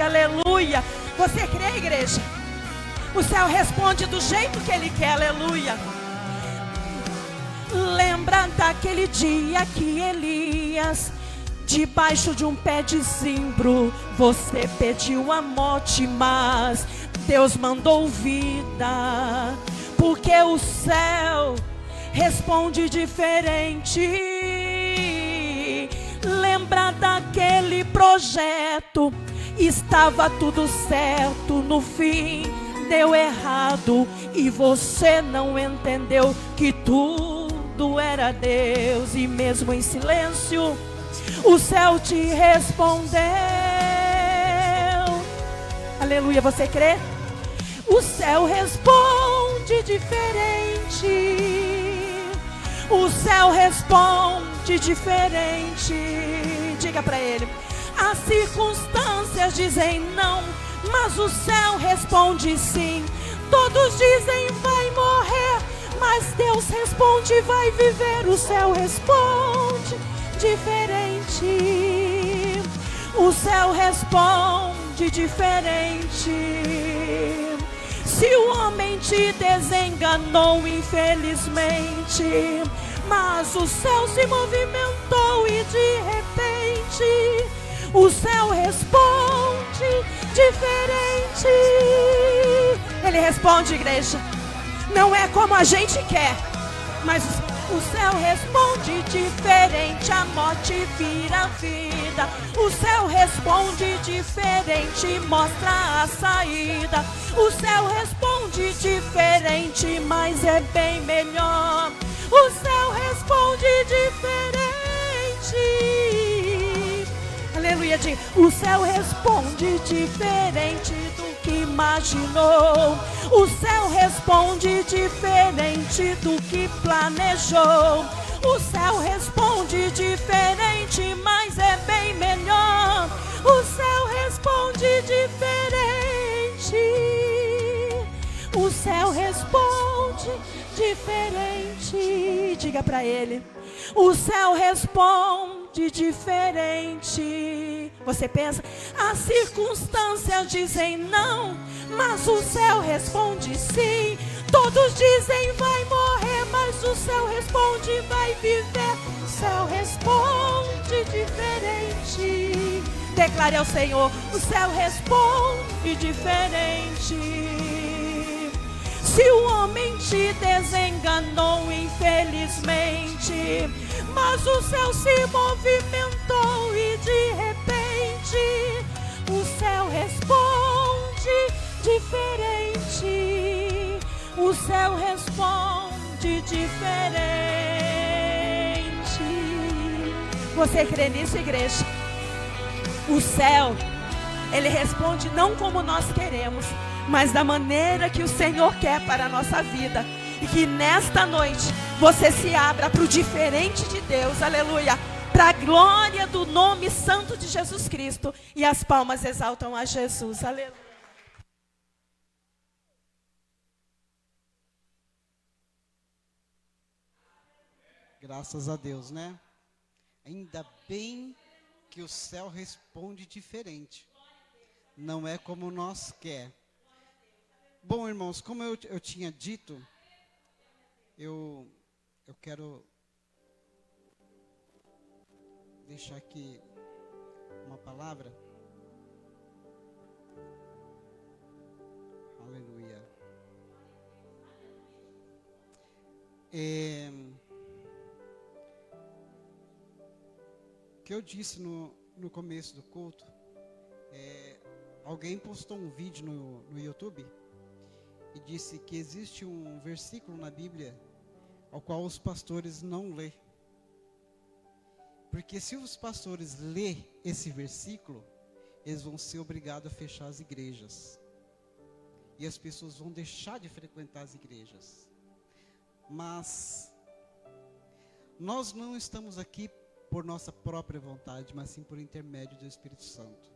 Aleluia. Você crê, igreja? O céu responde do jeito que Ele quer. Aleluia. Lembra daquele dia que Elias, debaixo de um pé de zimbro, você pediu a morte, mas Deus mandou vida, porque o céu responde diferente. Lembra daquele projeto, estava tudo certo, no fim deu errado e você não entendeu que tudo era Deus, e mesmo em silêncio o céu te respondeu. Aleluia, você crê? O céu responde diferente. O céu responde diferente. Diga para ele. As circunstâncias dizem não, mas o céu responde sim. Todos dizem vai morrer, mas Deus responde vai viver. O céu responde diferente. O céu responde diferente. Se o homem te desenganou, infelizmente, mas o céu se movimentou e de repente o céu responde diferente. Ele responde, igreja, não é como a gente quer, mas o céu responde diferente. A morte vira vida. O céu responde diferente, mostra a saída. O céu responde diferente, mas é bem melhor. O céu responde diferente. Aleluia, diga. O céu responde diferente do que imaginou. O céu responde diferente do que planejou. O céu responde diferente, mas é bem melhor. O céu responde diferente. O céu responde diferente. Diga para ele. O céu responde diferente. Você pensa, as circunstâncias dizem não, mas o céu responde sim. Todos dizem vai morrer, mas o céu responde vai viver. O céu responde diferente. Declare ao Senhor, o céu responde diferente. Se o homem te desenganou, infelizmente, mas o céu se movimentou e de repente o céu responde diferente. O céu responde diferente. Você crê nisso, igreja? O céu, ele responde não como nós queremos, mas da maneira que o Senhor quer para a nossa vida. E que nesta noite você se abra para o diferente de Deus, aleluia, para a glória do nome santo de Jesus Cristo. E as palmas exaltam a Jesus, aleluia. Graças a Deus, né? Ainda bem que o céu responde diferente. Não é como nós quer. Bom, irmãos, como eu tinha dito, eu quero deixar aqui uma palavra. Aleluia. O que eu disse no começo do culto, alguém postou um vídeo no YouTube e disse que existe um versículo na Bíblia ao qual os pastores não lê. Porque se os pastores lê esse versículo, eles vão ser obrigados a fechar as igrejas. E as pessoas vão deixar de frequentar as igrejas. Mas nós não estamos aqui por nossa própria vontade, mas sim por intermédio do Espírito Santo.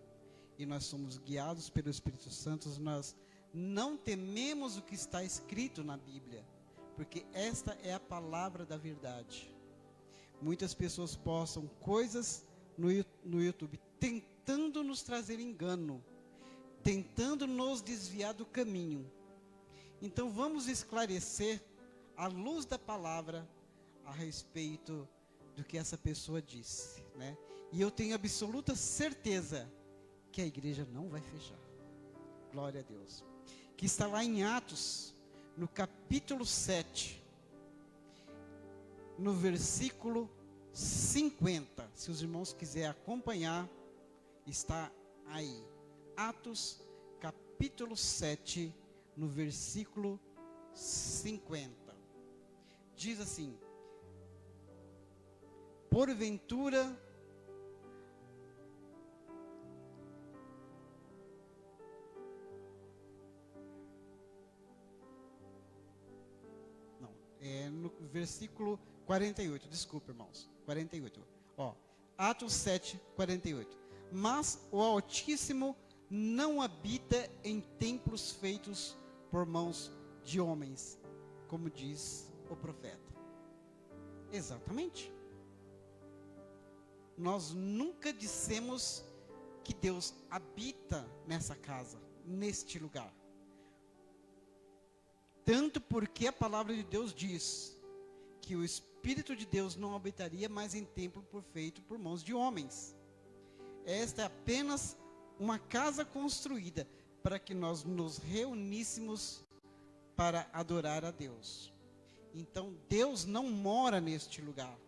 E nós somos guiados pelo Espírito Santo, nós não tememos o que está escrito na Bíblia, porque esta é a palavra da verdade. Muitas pessoas postam coisas no YouTube, tentando nos trazer engano, tentando nos desviar do caminho. Então vamos esclarecer, à luz da palavra, a respeito do que essa pessoa disse, né? E eu tenho absoluta certeza que a igreja não vai fechar. Glória a Deus. Que está lá em Atos, no capítulo 7, no versículo 50. Se os irmãos quiserem acompanhar, está aí. Atos, capítulo 7, no versículo 50. Diz assim: porventura, não, é no versículo 48, desculpa, irmãos, 48, Atos 7, 48. Mas o Altíssimo não habita em templos feitos por mãos de homens, como diz o profeta. Exatamente. Nós nunca dissemos que Deus habita nessa casa, neste lugar. Tanto porque a palavra de Deus diz que o Espírito de Deus não habitaria mais em templo feito por mãos de homens. Esta é apenas uma casa construída para que nós nos reuníssemos para adorar a Deus. Então Deus não mora neste lugar.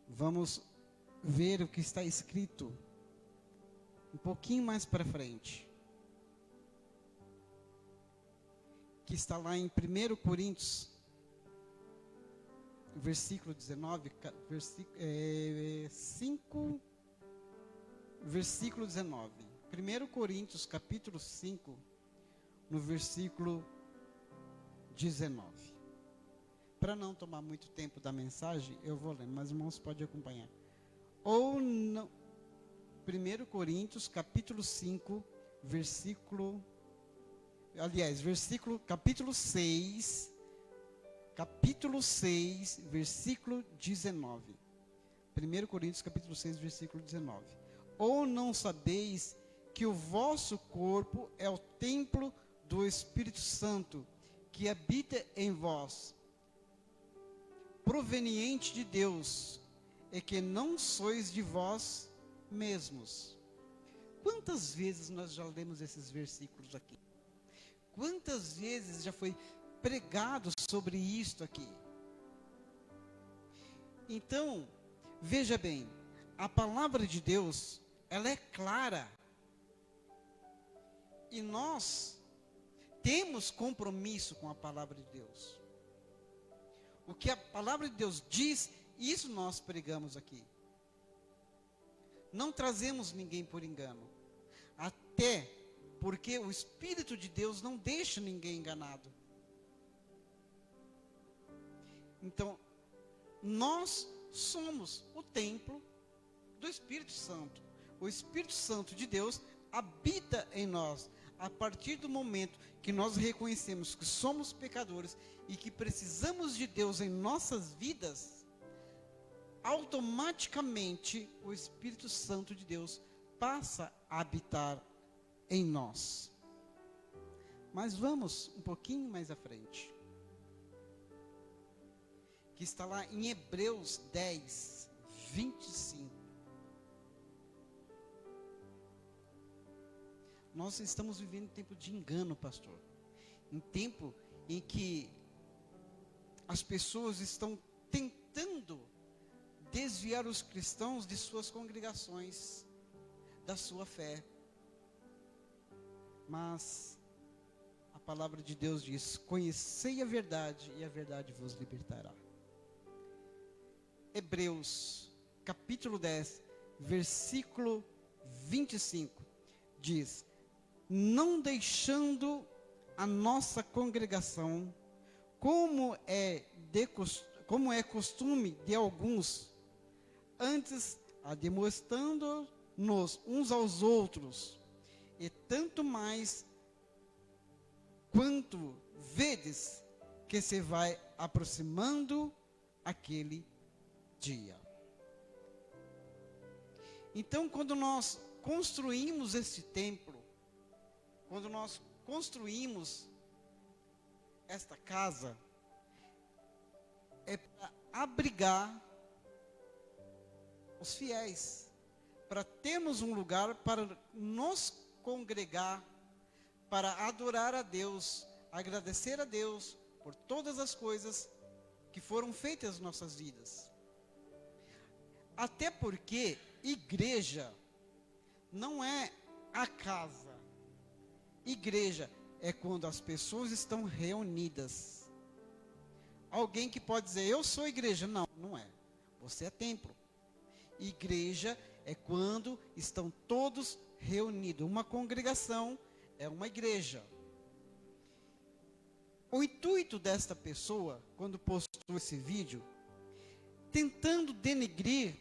Vamos ver o que está escrito um pouquinho mais para frente, que está lá em 1 Coríntios, versículo 19, versículo 19. 1 Coríntios, capítulo 5, no versículo 19. Para não tomar muito tempo da mensagem, eu vou lendo, mas irmãos podem acompanhar. Ou não, 1 Coríntios, capítulo 5, capítulo 6, versículo 19. 1 Coríntios, capítulo 6, versículo 19. Ou não sabeis que o vosso corpo é o templo do Espírito Santo, que habita em vós, proveniente de Deus, e que não sois de vós mesmos? Quantas vezes nós já lemos esses versículos aqui? Quantas vezes já foi pregado sobre isto aqui? Então, veja bem, a palavra de Deus, ela é clara. E nós temos compromisso com a palavra de Deus. O que a palavra de Deus diz, isso nós pregamos aqui. Não trazemos ninguém por engano. Até porque o Espírito de Deus não deixa ninguém enganado. Então, nós somos o templo do Espírito Santo. O Espírito Santo de Deus habita em nós. A partir do momento que nós reconhecemos que somos pecadores e que precisamos de Deus em nossas vidas, automaticamente o Espírito Santo de Deus passa a habitar em nós. Mas vamos um pouquinho mais à frente, que está lá em Hebreus 10, 25. Nós estamos vivendo um tempo de engano, pastor. Um tempo em que as pessoas estão tentando desviar os cristãos de suas congregações, da sua fé. Mas a palavra de Deus diz: conhecei a verdade e a verdade vos libertará. Hebreus, capítulo 10, versículo 25, diz: não deixando a nossa congregação, como é costume de alguns, antes admoestando-nos uns aos outros, e tanto mais quanto vedes que se vai aproximando aquele dia. Então, quando nós construímos este templo, quando nós construímos esta casa, é para abrigar os fiéis, para termos um lugar para nos congregar, para adorar a Deus, agradecer a Deus por todas as coisas que foram feitas nas nossas vidas. Até porque igreja não é a casa. Igreja é quando as pessoas estão reunidas. Alguém que pode dizer, eu sou igreja. Não, não é. Você é templo. Igreja é quando estão todos reunidos. Uma congregação é uma igreja. O intuito desta pessoa, quando postou esse vídeo, tentando denegrir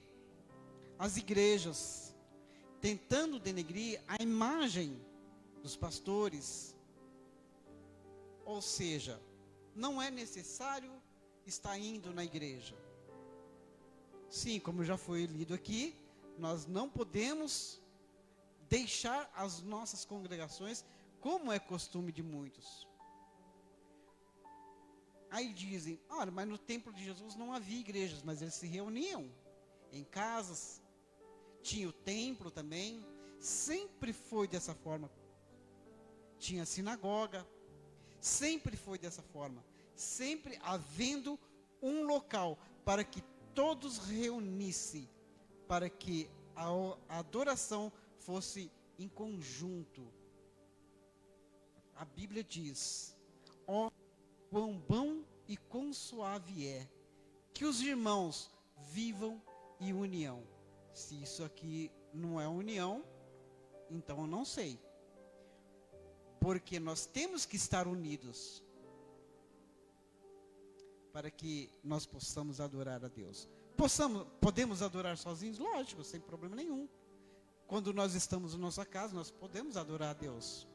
as igrejas, tentando denegrir a imagem dos pastores. Ou seja, não é necessário estar indo na igreja. Sim, como já foi lido aqui, nós não podemos deixar as nossas congregações, como é costume de muitos. Aí dizem, olha, mas no templo de Jesus não havia igrejas, mas eles se reuniam em casas, tinha o templo também, sempre foi dessa forma. Tinha sinagoga, sempre foi dessa forma, sempre havendo um local para que todos reunissem, para que a adoração fosse em conjunto. A Bíblia diz, ó, quão bom e quão suave é que os irmãos vivam em união. Se isso aqui não é união, então eu não sei. Porque nós temos que estar unidos para que nós possamos adorar a Deus. Podemos adorar sozinhos? Lógico, sem problema nenhum. Quando nós estamos na nossa casa, nós podemos adorar a Deus.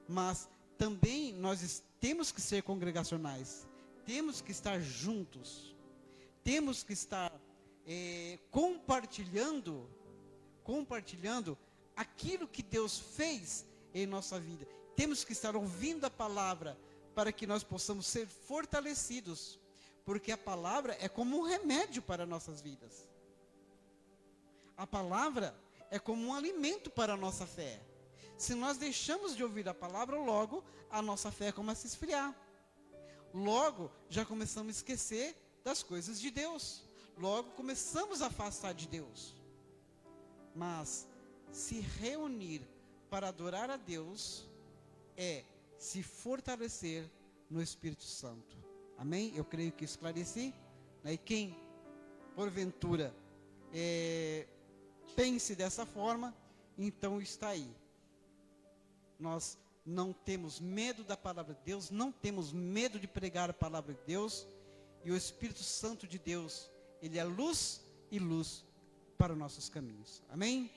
Mas também nós temos que ser congregacionais. Temos que estar juntos. Temos que estar compartilhando aquilo que Deus fez em nossa vida. Temos que estar ouvindo a palavra para que nós possamos ser fortalecidos, porque a palavra é como um remédio para nossas vidas. A palavra é como um alimento para a nossa fé. Se nós deixamos de ouvir a palavra, logo a nossa fé começa a esfriar. Logo já começamos a esquecer das coisas de Deus. Logo começamos a afastar de Deus. Mas se reunir para adorar a Deus é se fortalecer no Espírito Santo. Amém? Eu creio que esclareci. E quem, porventura, pense dessa forma, então está aí. Nós não temos medo da palavra de Deus, não temos medo de pregar a palavra de Deus, e o Espírito Santo de Deus, ele é luz e luz para os nossos caminhos. Amém?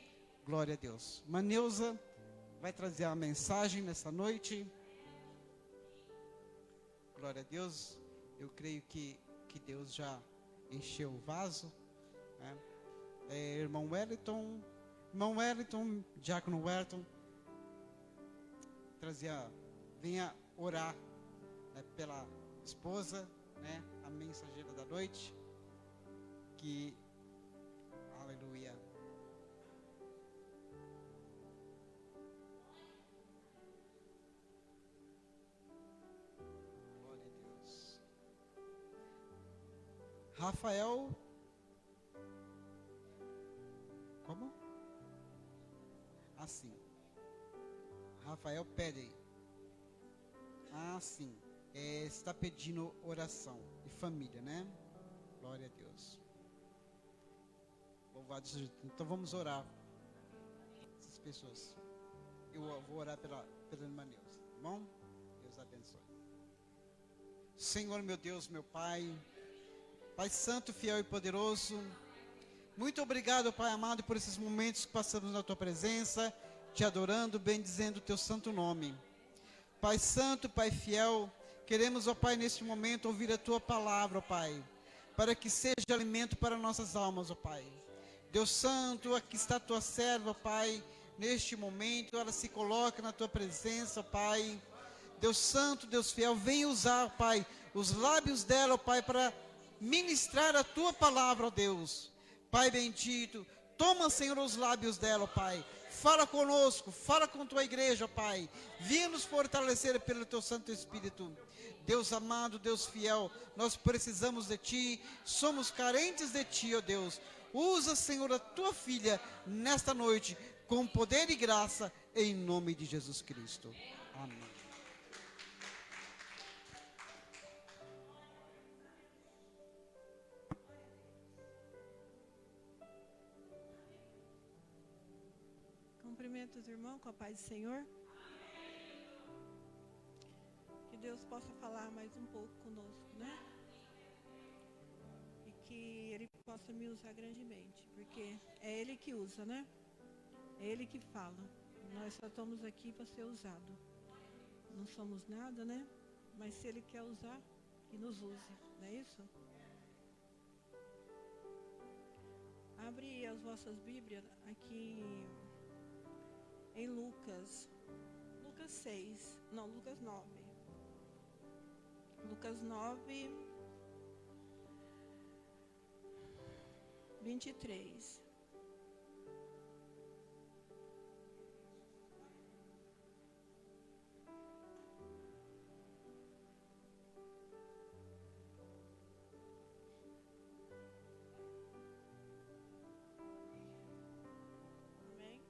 Glória a Deus. Maneusa vai trazer a mensagem nessa noite. Glória a Deus. Eu creio que Deus já encheu o vaso, né? Irmão Wellington, Diácono Wellington, venha orar, né, pela esposa, né, a mensageira da noite, que, aleluia. Glória a Deus. Rafael, como? Assim. Rafael pede. Ah, sim. Está pedindo oração e família, né? Glória a Deus. Louvado seja Deus. Então vamos orar. Essas pessoas. Eu vou orar pela irmã Neuza, tá bom? Deus abençoe. Senhor, meu Deus, meu Pai. Pai santo, fiel e poderoso. Muito obrigado, Pai amado, por esses momentos que passamos na Tua presença, Te adorando, bendizendo o Teu santo nome. Pai santo, Pai fiel, queremos, ó Pai, neste momento ouvir a Tua palavra, ó Pai, para que seja alimento para nossas almas, ó Pai. Deus santo, aqui está a Tua serva, ó Pai, neste momento, ela se coloca na Tua presença, ó Pai. Deus santo, Deus fiel, vem usar, ó Pai, os lábios dela, ó Pai, para ministrar a Tua palavra, ó Deus. Pai bendito, toma, Senhor, os lábios dela, ó Pai. Fala conosco, fala com Tua igreja, ó Pai. Venha nos fortalecer pelo Teu Santo Espírito. Deus amado, Deus fiel, nós precisamos de Ti, somos carentes de Ti, ó Deus. Usa, Senhor, a Tua filha nesta noite, com poder e graça, em nome de Jesus Cristo. Amém. Cumprimento os irmãos com a paz do Senhor. Que Deus possa falar mais um pouco conosco, né? E que Ele possa me usar grandemente, porque é Ele que usa, né? É Ele que fala. Nós só estamos aqui para ser usado. Não somos nada, né? Mas se Ele quer usar, que nos use, não é isso? Abre as vossas Bíblias aqui em Lucas 6, não, Lucas 9. Lucas 9, 23. Amém?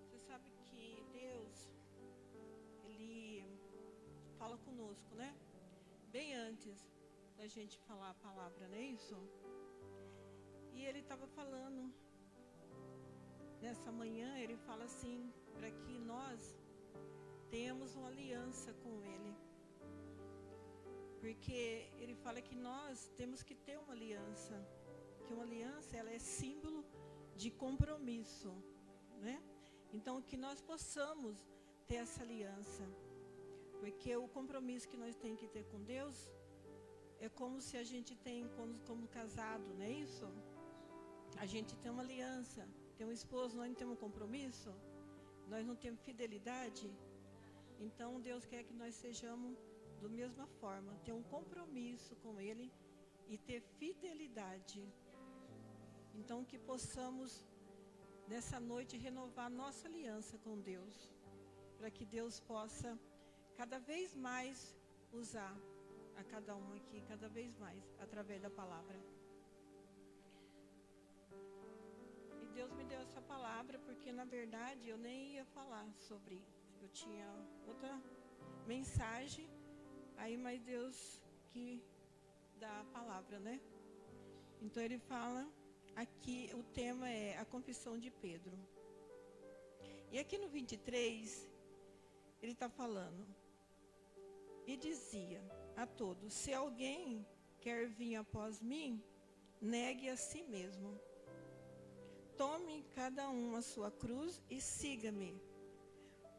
Você sabe que Deus, Ele fala conosco, né? Bem antes da gente falar a palavra, não é isso? E Ele estava falando, nessa manhã, Ele fala assim, para que nós tenhamos uma aliança com Ele. Porque Ele fala que nós temos que ter uma aliança. Que uma aliança, ela é símbolo de compromisso, né? Então, que nós possamos ter essa aliança. Porque o compromisso que nós temos que ter com Deus é como se a gente tem como casado, não é isso? A gente tem uma aliança, tem um esposo, nós não temos um compromisso, nós não temos fidelidade. Então, Deus quer que nós sejamos da mesma forma, ter um compromisso com Ele e ter fidelidade. Então, que possamos, nessa noite, renovar nossa aliança com Deus, para que Deus possa cada vez mais usar a cada um aqui, cada vez mais, através da palavra. E Deus me deu essa palavra porque, na verdade, eu nem ia falar sobre, eu tinha outra mensagem, aí, mas Deus que dá a palavra, né? Então, Ele fala, aqui, o tema é a confissão de Pedro. E aqui no 23, Ele está falando, e dizia a todos, se alguém quer vir após mim, negue a si mesmo. Tome cada um a sua cruz e siga-me.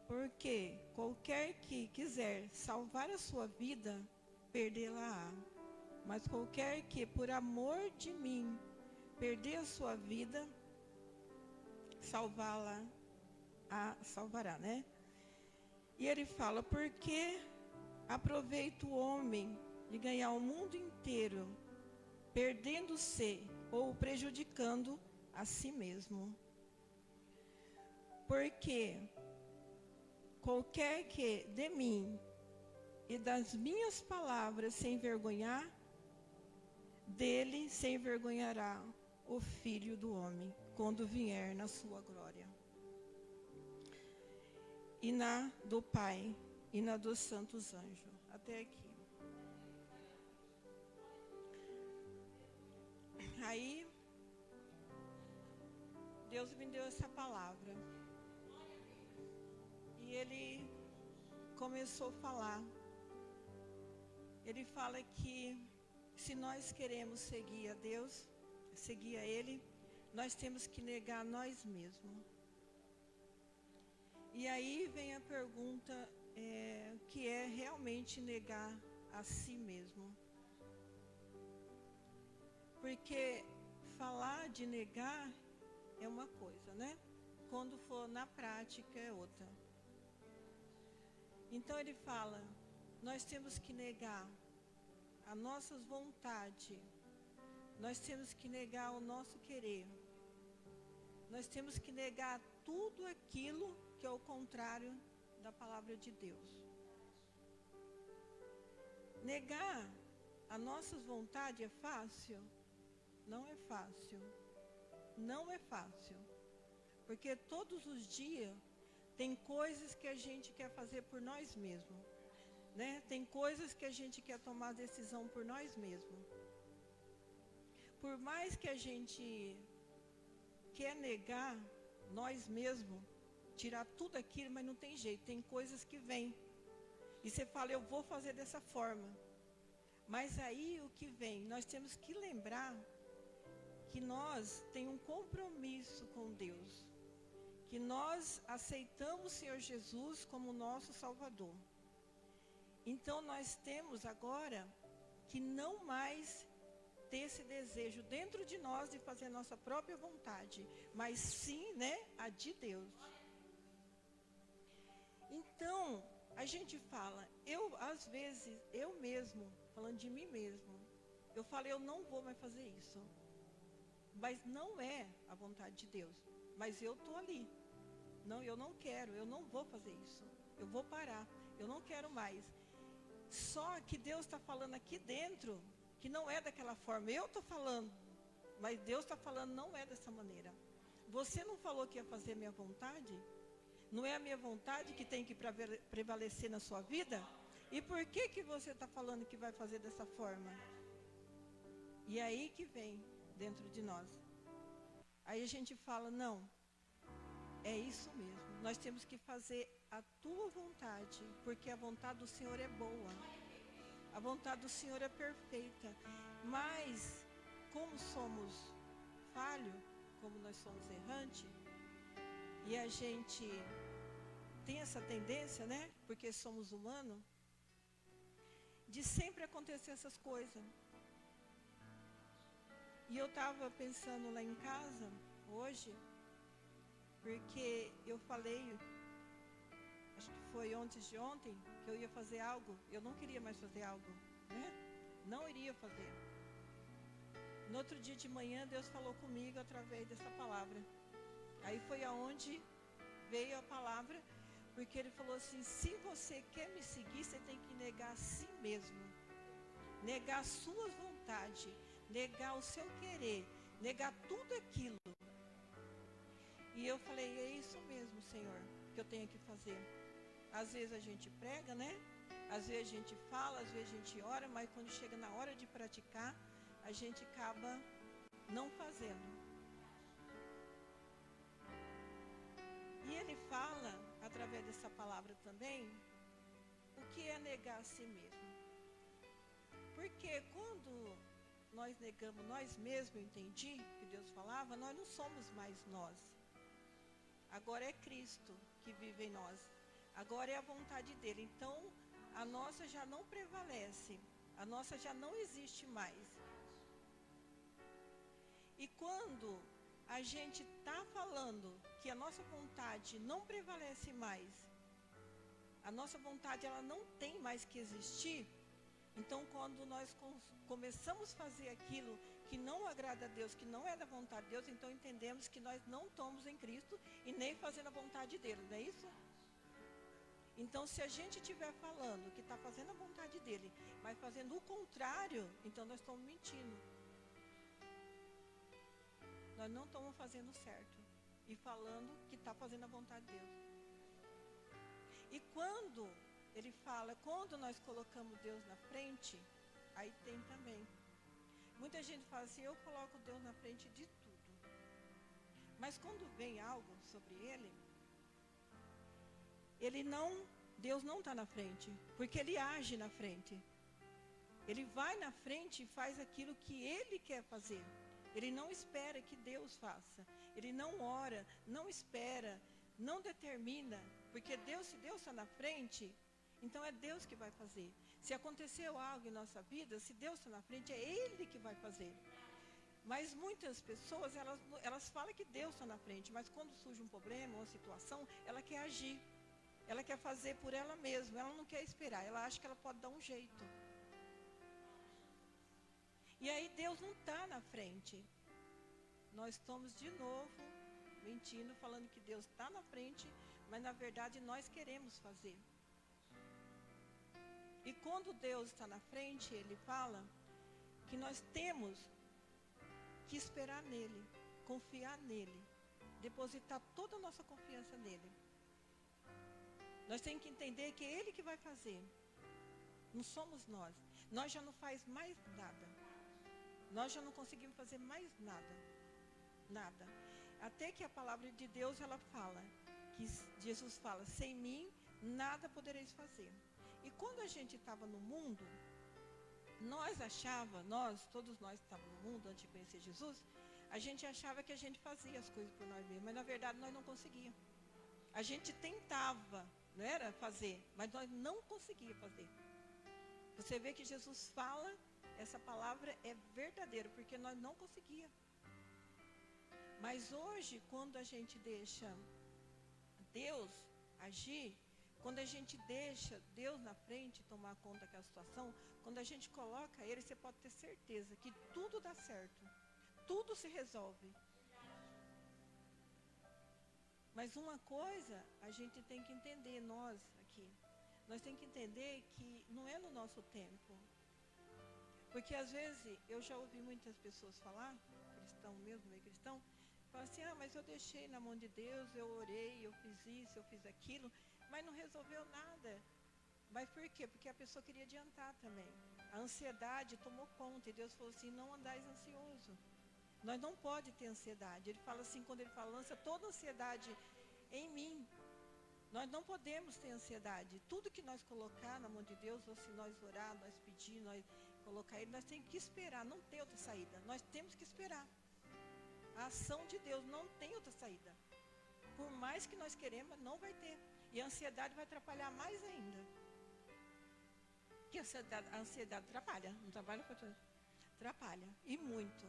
Porque qualquer que quiser salvar a sua vida, perdê-la-á. Mas qualquer que, por amor de mim, perder a sua vida, salvará, né? E ele fala, porque aproveita o homem de ganhar o mundo inteiro, perdendo-se ou prejudicando a si mesmo. Porque qualquer que de mim e das minhas palavras se envergonhar, dele se envergonhará o Filho do Homem, quando vier na sua glória. e na do Pai e na dos santos anjos. Até aqui. Aí, Deus me deu essa palavra. E Ele começou a falar. Ele fala que se nós queremos seguir a Deus, seguir a Ele, nós temos que negar nós mesmos. E aí vem a pergunta, que é realmente negar a si mesmo. Porque falar de negar é uma coisa, né? Quando for na prática é outra. Então ele fala, nós temos que negar as nossas vontades, nós temos que negar o nosso querer, nós temos que negar tudo aquilo que é o contrário da palavra de Deus. Negar as nossas vontades é fácil? Não é fácil. Não é fácil. Porque todos os dias tem coisas que a gente quer fazer por nós mesmos, né? Tem coisas que a gente quer tomar decisão por nós mesmos. Por mais que a gente quer negar nós mesmos, tirar tudo aquilo, mas não tem jeito, tem coisas que vêm. E você fala, eu vou fazer dessa forma. Mas aí o que vem? Nós temos que lembrar que nós temos um compromisso com Deus. Que nós aceitamos o Senhor Jesus como nosso Salvador. Então nós temos agora que não mais ter esse desejo dentro de nós de fazer a nossa própria vontade, mas sim, né, a de Deus. Então, a gente fala, às vezes, eu mesmo, falando de mim mesmo, eu falo, eu não vou mais fazer isso. Mas não é a vontade de Deus. Mas eu estou ali. Não, eu não quero, eu não vou fazer isso. Eu vou parar, eu não quero mais. Só que Deus está falando aqui dentro, que não é daquela forma. Eu estou falando, mas Deus está falando, não é dessa maneira. Você não falou que ia fazer minha vontade? Não é a minha vontade que tem que prevalecer na sua vida? E por que você está falando que vai fazer dessa forma? E aí que vem dentro de nós. Aí a gente fala, não, é isso mesmo. Nós temos que fazer a tua vontade, porque a vontade do Senhor é boa. A vontade do Senhor é perfeita. Mas, como somos falhos, como nós somos errantes, e a gente tem essa tendência, né? Porque somos humanos, de sempre acontecer essas coisas. E eu estava pensando lá em casa, hoje, porque eu falei, acho que foi antes de ontem, que eu ia fazer algo, eu não queria mais fazer algo, né? Não iria fazer. No outro dia de manhã, Deus falou comigo através dessa palavra. Aí foi aonde veio a palavra, porque Ele falou assim, se você quer me seguir, você tem que negar a si mesmo. Negar as suas vontades, negar o seu querer, negar tudo aquilo. E eu falei, é isso mesmo, Senhor, que eu tenho que fazer. Às vezes a gente prega, né? Às vezes a gente fala, às vezes a gente ora, mas quando chega na hora de praticar, a gente acaba não fazendo. E Ele fala, através dessa palavra também, o que é negar a si mesmo. Porque quando nós negamos nós mesmos, eu entendi que Deus falava, nós não somos mais nós. Agora é Cristo que vive em nós. Agora é a vontade dEle. Então, a nossa já não prevalece. A nossa já não existe mais. E quando a gente está falando que a nossa vontade não prevalece mais, a nossa vontade ela não tem mais que existir, então quando nós começamos a fazer aquilo que não agrada a Deus, que não é da vontade de Deus, então entendemos que nós não estamos em Cristo e nem fazendo a vontade dEle, não é isso? Então se a gente estiver falando que está fazendo a vontade dEle, mas fazendo o contrário, então nós estamos mentindo. Nós não estamos fazendo certo e falando que está fazendo a vontade de Deus. E quando ele fala, quando nós colocamos Deus na frente, aí tem também. Muita gente fala assim, eu coloco Deus na frente de tudo. Mas quando vem algo sobre Deus não está na frente, porque ele age na frente. Ele vai na frente e faz aquilo que ele quer fazer. Ele não espera que Deus faça. Ele não ora, não espera, não determina. Porque se Deus está na frente, então é Deus que vai fazer. Se aconteceu algo em nossa vida, se Deus está na frente, é Ele que vai fazer. Mas muitas pessoas, elas falam que Deus está na frente, mas quando surge um problema, uma situação, ela quer agir. Ela quer fazer por ela mesma, ela não quer esperar, ela acha que ela pode dar um jeito. E aí Deus não está na frente. Nós estamos de novo mentindo, falando que Deus está na frente, mas na verdade nós queremos fazer. E quando Deus está na frente, Ele fala que nós temos que esperar nele, confiar nele, depositar toda a nossa confiança nele. Nós temos que entender que é Ele que vai fazer, não somos nós. Nós já não faz mais nada. Nós já não conseguimos fazer mais nada. Nada. Até que a palavra de Deus, ela fala, que Jesus fala, sem mim nada podereis fazer. E quando a gente estava no mundo, todos nós que estávamos no mundo, antes de conhecer Jesus, a gente achava que a gente fazia as coisas por nós mesmos, mas na verdade nós não conseguíamos. A gente tentava, não era fazer, mas nós não conseguíamos fazer. Você vê que Jesus fala, essa palavra é verdadeira, porque nós não conseguíamos. Mas hoje, quando a gente deixa Deus agir, quando a gente deixa Deus na frente tomar conta daquela situação, quando a gente coloca Ele, você pode ter certeza que tudo dá certo, tudo se resolve. Mas uma coisa a gente tem que entender, nós temos que entender que não é no nosso tempo. Porque às vezes eu já ouvi muitas pessoas falar, cristão mesmo, meio cristão, falam assim, mas eu deixei na mão de Deus, eu orei, eu fiz isso, eu fiz aquilo, mas não resolveu nada. Mas por quê? Porque a pessoa queria adiantar também. A ansiedade tomou conta e Deus falou assim, não andais ansioso. Nós não pode ter ansiedade. Ele fala assim, quando ele fala, lança toda ansiedade em mim. Nós não podemos ter ansiedade. Tudo que nós colocar na mão de Deus, ou se nós orar, nós pedir, nós colocar Ele, nós temos que esperar, não tem outra saída. Nós temos que esperar. A ação de Deus não tem outra saída. Por mais que nós queremos, não vai ter. E a ansiedade vai atrapalhar mais ainda. Porque a ansiedade atrapalha, não trabalha para tudo. Atrapalha, e muito.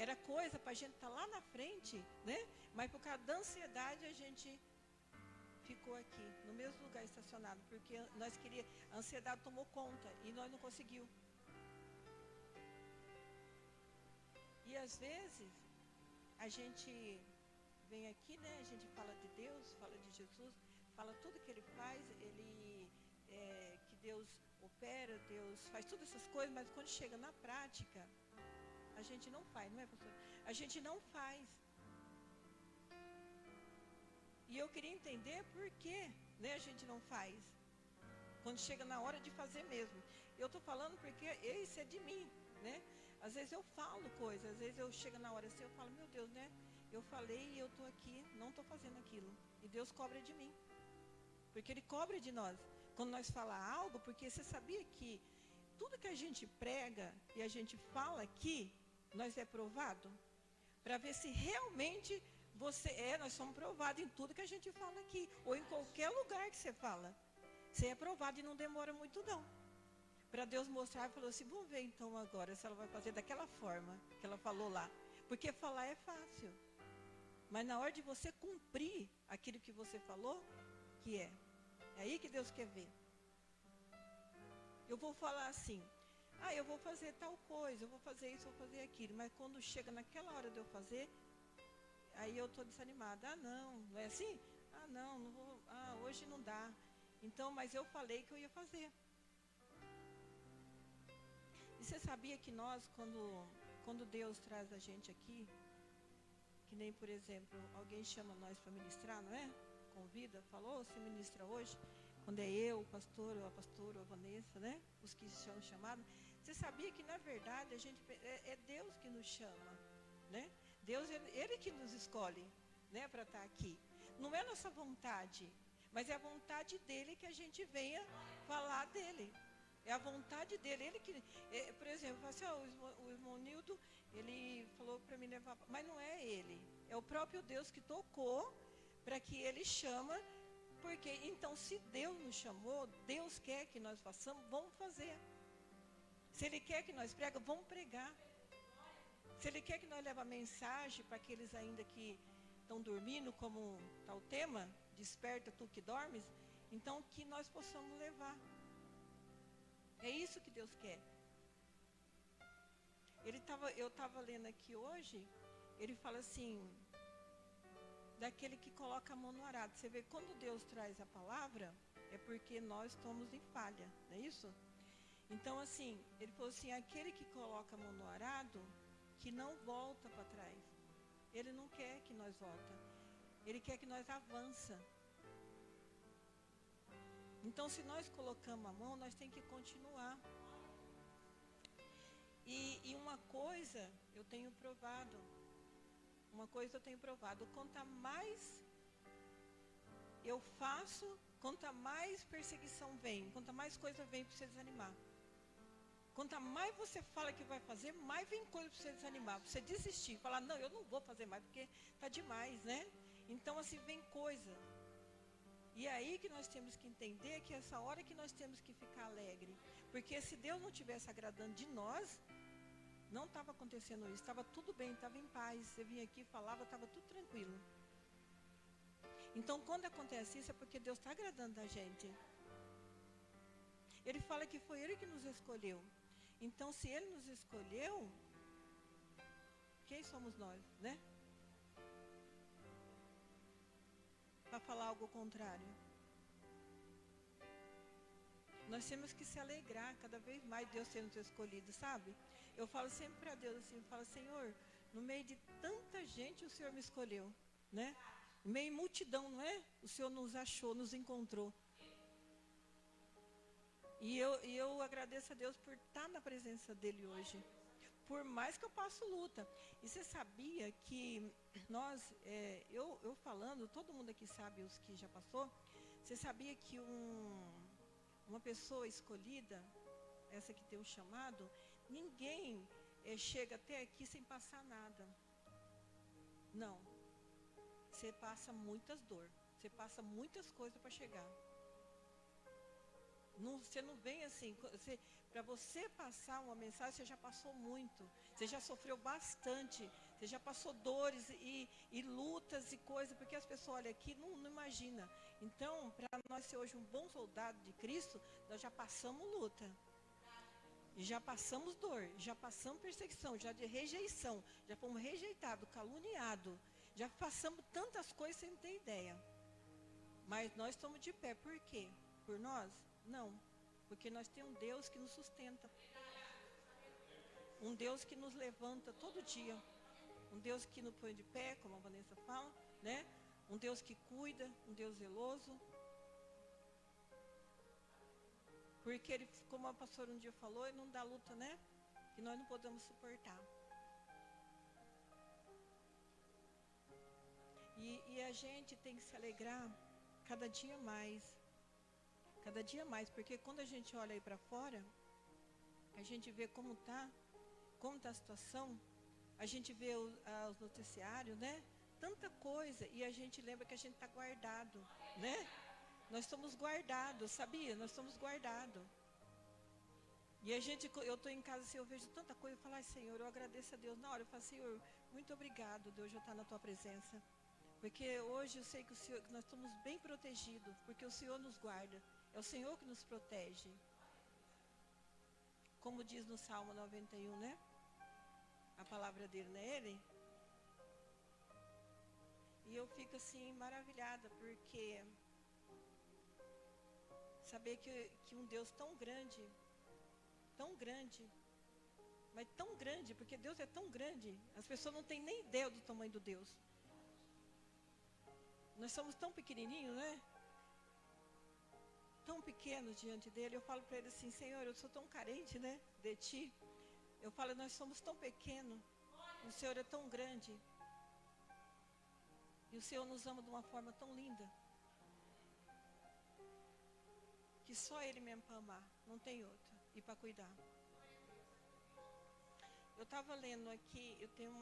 Era coisa para a gente estar lá na frente, né? Mas por causa da ansiedade a gente ficou aqui, no mesmo lugar estacionado, porque a ansiedade tomou conta e nós não conseguimos. E às vezes a gente vem aqui, né? A gente fala de Deus, fala de Jesus, fala tudo que Ele faz, que Deus opera, Deus faz todas essas coisas, mas quando chega na prática, a gente não faz, não é, pastor? A gente não faz. E eu queria entender por que, né, a gente não faz. Quando chega na hora de fazer mesmo. Eu estou falando porque isso é de mim, né? Às vezes eu falo coisas, às vezes eu chego na hora assim, eu falo, meu Deus, né? Eu falei e eu estou aqui, não estou fazendo aquilo. E Deus cobra de mim. Porque Ele cobra de nós. Quando nós falamos algo, porque você sabia que tudo que a gente prega e a gente fala aqui, nós é provado? Para ver se realmente nós somos provados em tudo que a gente fala aqui. Ou em qualquer lugar que você fala. Você é provado e não demora muito não. Para Deus mostrar, Ele falou assim, vamos ver então agora se ela vai fazer daquela forma que ela falou lá. Porque falar é fácil. Mas na hora de você cumprir aquilo que você falou, que é aí que Deus quer ver. Eu vou falar assim, eu vou fazer tal coisa, eu vou fazer isso, eu vou fazer aquilo. Mas quando chega naquela hora de eu fazer, aí eu estou desanimada. Não é assim? Não vou, hoje não dá. Então, mas eu falei que eu ia fazer. E você sabia que nós, quando Deus traz a gente aqui, que nem, por exemplo, alguém chama nós para ministrar, não é? convida, falou, se ministra hoje, quando é eu, o pastor, ou a pastora, ou a Vanessa, né? Os que são chamados. Você sabia que, na verdade, é Deus que nos chama, né? Deus, Ele que nos escolhe, né, para estar aqui. Não é nossa vontade, mas é a vontade dEle que a gente venha falar dEle. É a vontade dEle. Ele que, por exemplo, assim, o irmão Nildo, ele falou para mim levar, mas não é ele. É o próprio Deus que tocou para que Ele chama. Porque, então, se Deus nos chamou, Deus quer que nós façamos, vamos fazer. Se Ele quer que nós pregamos, vamos pregar. Se Ele quer que nós levemos a mensagem para aqueles ainda que estão dormindo, como está o tema, desperta tu que dormes, então que nós possamos levar. É isso que Deus quer. Eu estava lendo aqui hoje, ele fala assim, daquele que coloca a mão no arado. Você vê, quando Deus traz a palavra, é porque nós estamos em falha, não é isso? Então, assim, ele falou assim, aquele que coloca a mão no arado, que não volta para trás. Ele não quer que nós volta. Ele quer que nós avança. Então, se nós colocamos a mão, nós temos que continuar. E uma coisa eu tenho provado. Quanto mais eu faço, quanto mais perseguição vem, quanto mais coisa vem para você desanimar. Quanto mais você fala que vai fazer, mais vem coisa para você desanimar, para você desistir, falar, não, eu não vou fazer mais, porque está demais, né? Então, assim, vem coisa. E aí que nós temos que entender que essa hora que nós temos que ficar alegre. Porque se Deus não estivesse agradando de nós, não estava acontecendo isso, estava tudo bem, estava em paz. Você vinha aqui, falava, estava tudo tranquilo. Então, quando acontece isso, é porque Deus está agradando da gente. Ele fala que foi Ele que nos escolheu. Então, se Ele nos escolheu, quem somos nós, né? Para falar algo contrário. Nós temos que se alegrar cada vez mais Deus ter nos escolhido, sabe? Eu falo sempre para Deus assim, eu falo, Senhor, no meio de tanta gente o Senhor me escolheu, né? No meio de multidão, não é? O Senhor nos achou, nos encontrou. E eu agradeço a Deus por estar na presença dEle hoje. Por mais que eu passo luta. E você sabia que nós, eu falando, todo mundo aqui sabe, os que já passou, você sabia que uma pessoa escolhida, essa que tem o chamado, ninguém chega até aqui sem passar nada. Não. Você passa muitas dores. Você passa muitas coisas para chegar. Você não vem assim, para você passar uma mensagem, você já passou muito, você já sofreu bastante, você já passou dores e lutas e coisas, porque as pessoas olham aqui e não imaginam. Então, para nós ser hoje um bom soldado de Cristo, nós já passamos luta, e já passamos dor, já passamos perseguição, já de rejeição, já fomos rejeitados, caluniados, já passamos tantas coisas sem ter ideia. Mas nós estamos de pé, por quê? Por nós? Não, porque nós temos um Deus que nos sustenta, um Deus que nos levanta todo dia, um Deus que nos põe de pé, como a Vanessa fala, né? Um Deus que cuida, um Deus zeloso, porque Ele, como a pastora um dia falou, Ele não dá luta, né? Que nós não podemos suportar. E a gente tem que se alegrar cada dia mais. Cada dia mais, porque quando a gente olha aí para fora, a gente vê como tá a situação, a gente vê os noticiários, né? Tanta coisa, e a gente lembra que a gente está guardado, né? Nós somos guardados, sabia? Nós somos guardados. E eu estou em casa, assim, eu vejo tanta coisa, eu falo, ai, Senhor, eu agradeço a Deus. Na hora eu falo, Senhor, muito obrigado, Deus, já está na Tua presença. Porque hoje eu sei que que nós estamos bem protegidos, porque o Senhor nos guarda. É o Senhor que nos protege. Como diz no Salmo 91, né? A palavra dele, não é Ele? E eu fico assim, maravilhada, porque saber que um Deus tão grande, mas tão grande, porque Deus é tão grande, as pessoas não têm nem ideia do tamanho do Deus. Nós somos tão pequenininhos, né? Tão pequenos diante dele. Eu falo para ele assim, Senhor, eu sou tão carente, né, de ti. Eu falo, nós somos tão pequenos. O Senhor é tão grande. E o Senhor nos ama de uma forma tão linda. Que só Ele mesmo para amar. Não tem outro. E para cuidar. Eu estava lendo aqui, eu tenho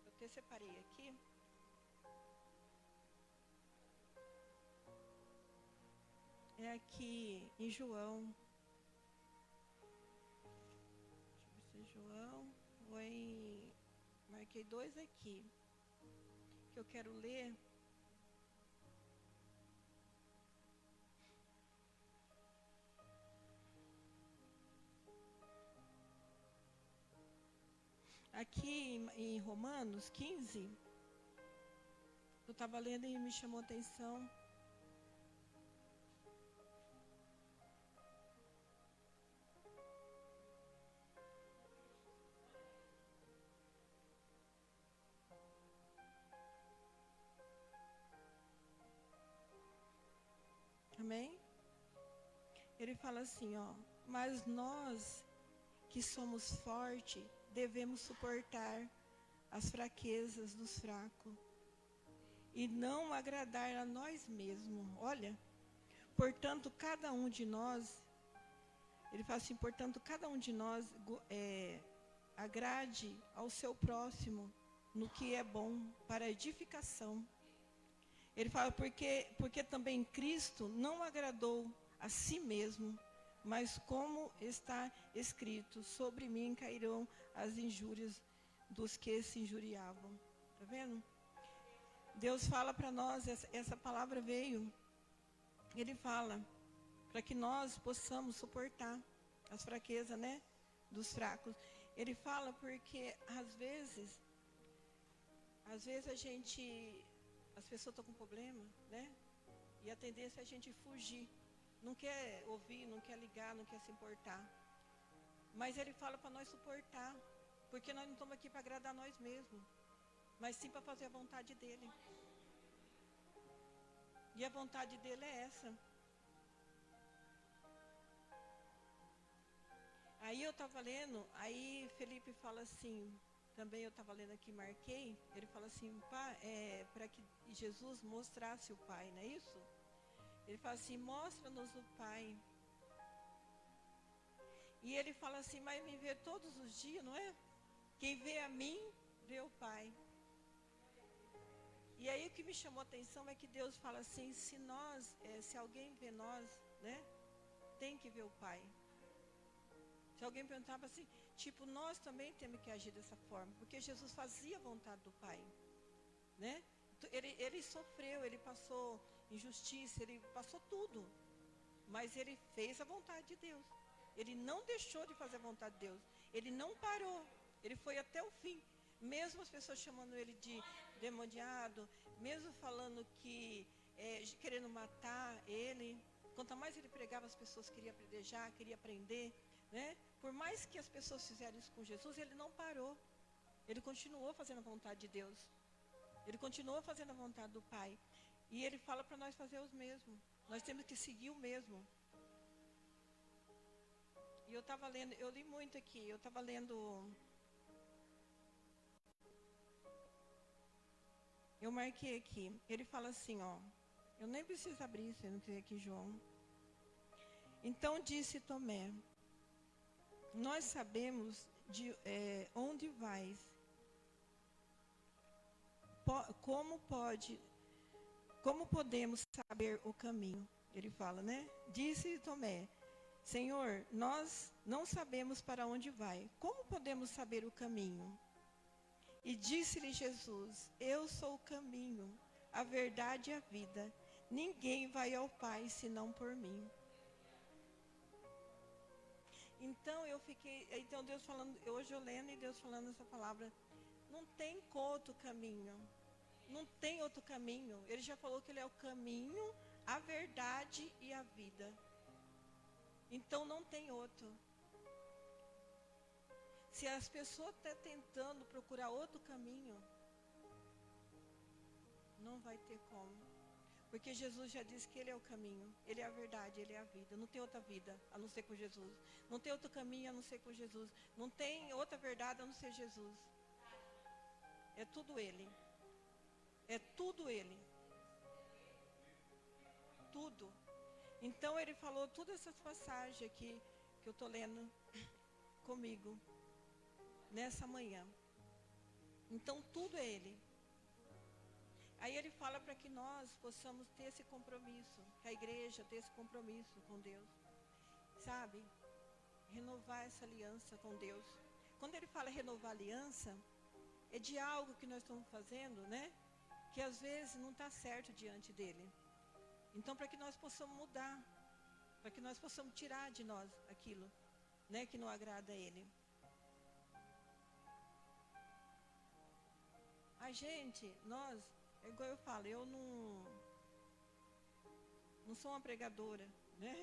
eu até separei aqui. É aqui em João. Deixa eu ver se é João. Ou em... Marquei 2 aqui. Que eu quero ler. Aqui em Romanos 15, eu estava lendo e me chamou a atenção. Amém? Ele fala assim, ó, mas nós que somos fortes, devemos suportar as fraquezas dos fracos e não agradar a nós mesmos. Olha, portanto, cada um de nós, ele fala assim, portanto, cada um de nós agrade ao seu próximo no que é bom para edificação. Ele fala, porque também Cristo não agradou a si mesmo, mas como está escrito, sobre mim cairão as injúrias dos que se injuriavam. Está vendo? Deus fala para nós, essa palavra veio, Ele fala, para que nós possamos suportar as fraquezas, né, dos fracos. Ele fala porque, às vezes as pessoas estão com problema, né, e a tendência é a gente fugir. Não quer ouvir, não quer ligar, não quer se importar. Mas Ele fala para nós suportar. Porque nós não estamos aqui para agradar nós mesmos. Mas sim para fazer a vontade dEle. E a vontade dEle é essa. Aí eu estava lendo, aí Felipe fala assim, também eu estava lendo aqui, marquei, ele fala assim, para que Jesus mostrasse o Pai, não é isso? Ele fala assim, mostra-nos o Pai. E ele fala assim, mas me vê todos os dias, não é? Quem vê a mim, vê o Pai. E aí o que me chamou a atenção é que Deus fala assim, se alguém vê nós, né? Tem que ver o Pai. Se alguém perguntava assim, tipo, nós também temos que agir dessa forma. Porque Jesus fazia a vontade do Pai, né? Ele sofreu, ele passou injustiça, ele passou tudo. Mas ele fez a vontade de Deus. Ele não deixou de fazer a vontade de Deus. Ele não parou. Ele foi até o fim. Mesmo as pessoas chamando ele de demoniado, mesmo falando que querendo matar ele. Quanto mais ele pregava, as pessoas queriam apedrejar, queriam prender, né? Por mais que as pessoas fizeram isso com Jesus, ele não parou. Ele continuou fazendo a vontade de Deus. Ele continuou fazendo a vontade do Pai. E ele fala para nós fazer os mesmos. Nós temos que seguir o mesmo. E eu estava lendo, eu li muito aqui, eu estava lendo... Eu marquei aqui, ele fala assim, ó, eu nem preciso abrir isso, eu não sei aqui, João. Então disse Tomé, nós sabemos de onde vais, como podemos saber o caminho? Ele fala, né? Disse Tomé, Senhor, nós não sabemos para onde vai, como podemos saber o caminho? E disse-lhe Jesus, eu sou o caminho, a verdade e a vida. Ninguém vai ao Pai senão por mim. Então Deus falando, hoje eu lendo e Deus falando essa palavra, não tem outro caminho. Não tem outro caminho. Ele já falou que ele é o caminho, a verdade e a vida. Então não tem outro. Se as pessoas estão tentando procurar outro caminho, Não vai ter como. Porque Jesus já disse que Ele é o caminho, Ele é a verdade, Ele é a vida. Não tem outra vida a não ser com Jesus. Não tem outro caminho a não ser com Jesus. Não tem outra verdade a não ser Jesus. É tudo Ele. É tudo Ele. Tudo. Então Ele falou todas essas passagens aqui que eu estou lendo comigo nessa manhã. Então tudo é Ele. Aí Ele fala para que nós possamos ter esse compromisso, que a igreja tenha esse compromisso com Deus, sabe? Renovar essa aliança com Deus. Quando Ele fala renovar aliança, é de algo que nós estamos fazendo, né? Que às vezes não está certo diante dEle. Então, para que nós possamos mudar, para que nós possamos tirar de nós aquilo, né, que não agrada a Ele. A gente, nós, é igual eu falo, eu não sou uma pregadora, né?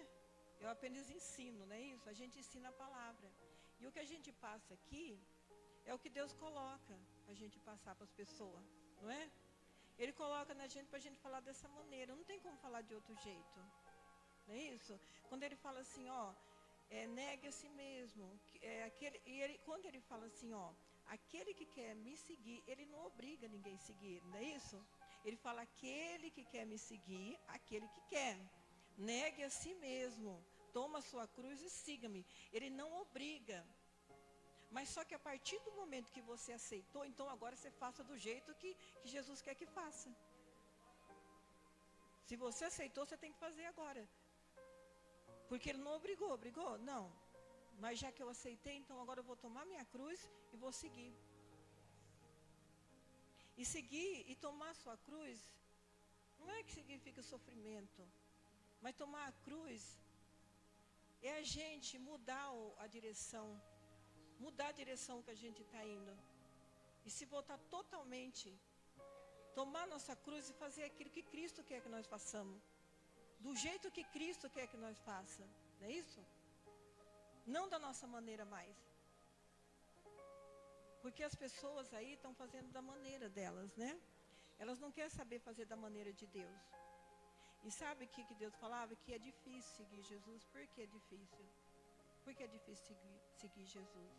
Eu apenas ensino, não é isso? A gente ensina a palavra. E o que a gente passa aqui é o que Deus coloca a gente passar para as pessoas, não é? Ele coloca na gente para a gente falar dessa maneira. Não tem como falar de outro jeito, não é isso? Quando Ele fala assim, ó, negue a si mesmo. Quando Ele fala assim, ó, aquele que quer me seguir, Ele não obriga ninguém a seguir, não é isso? Ele fala, aquele que quer me seguir, aquele que quer. Negue a si mesmo, toma a sua cruz e siga-me. Ele não obriga. Mas só que a partir do momento que você aceitou, então agora você faça do jeito que Jesus quer que faça. Se você aceitou, você tem que fazer agora. Porque Ele não obrigou? Não. Mas já que eu aceitei, então agora eu vou tomar minha cruz e vou seguir. E seguir e tomar a sua cruz, não é que significa sofrimento. Mas tomar a cruz é a gente mudar a direção. Mudar a direção que a gente está indo. E se voltar totalmente. Tomar nossa cruz e fazer aquilo que Cristo quer que nós façamos. Do jeito que Cristo quer que nós façamos. Não é isso? Não da nossa maneira mais. Porque as pessoas aí estão fazendo da maneira delas, né? Elas não querem saber fazer da maneira de Deus. E sabe o que Deus falava? Que é difícil seguir Jesus. Por que é difícil? Por que é difícil seguir Jesus?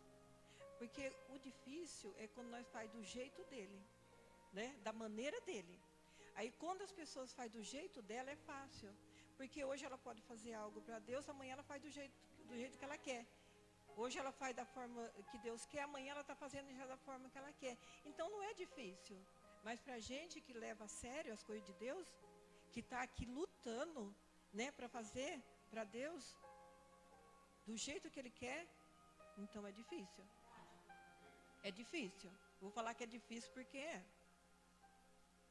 Porque o difícil é quando nós faz do jeito dele, né? Da maneira dele. Aí quando as pessoas fazem do jeito dela é fácil. Porque hoje ela pode fazer algo para Deus, amanhã ela faz do jeito que ela quer. Hoje ela faz da forma que Deus quer, amanhã ela está fazendo já da forma que ela quer. Então não é difícil. Mas para a gente que leva a sério as coisas de Deus, que está aqui lutando, né, para fazer para Deus do jeito que Ele quer, então é difícil. É difícil. Vou falar que é difícil porque é.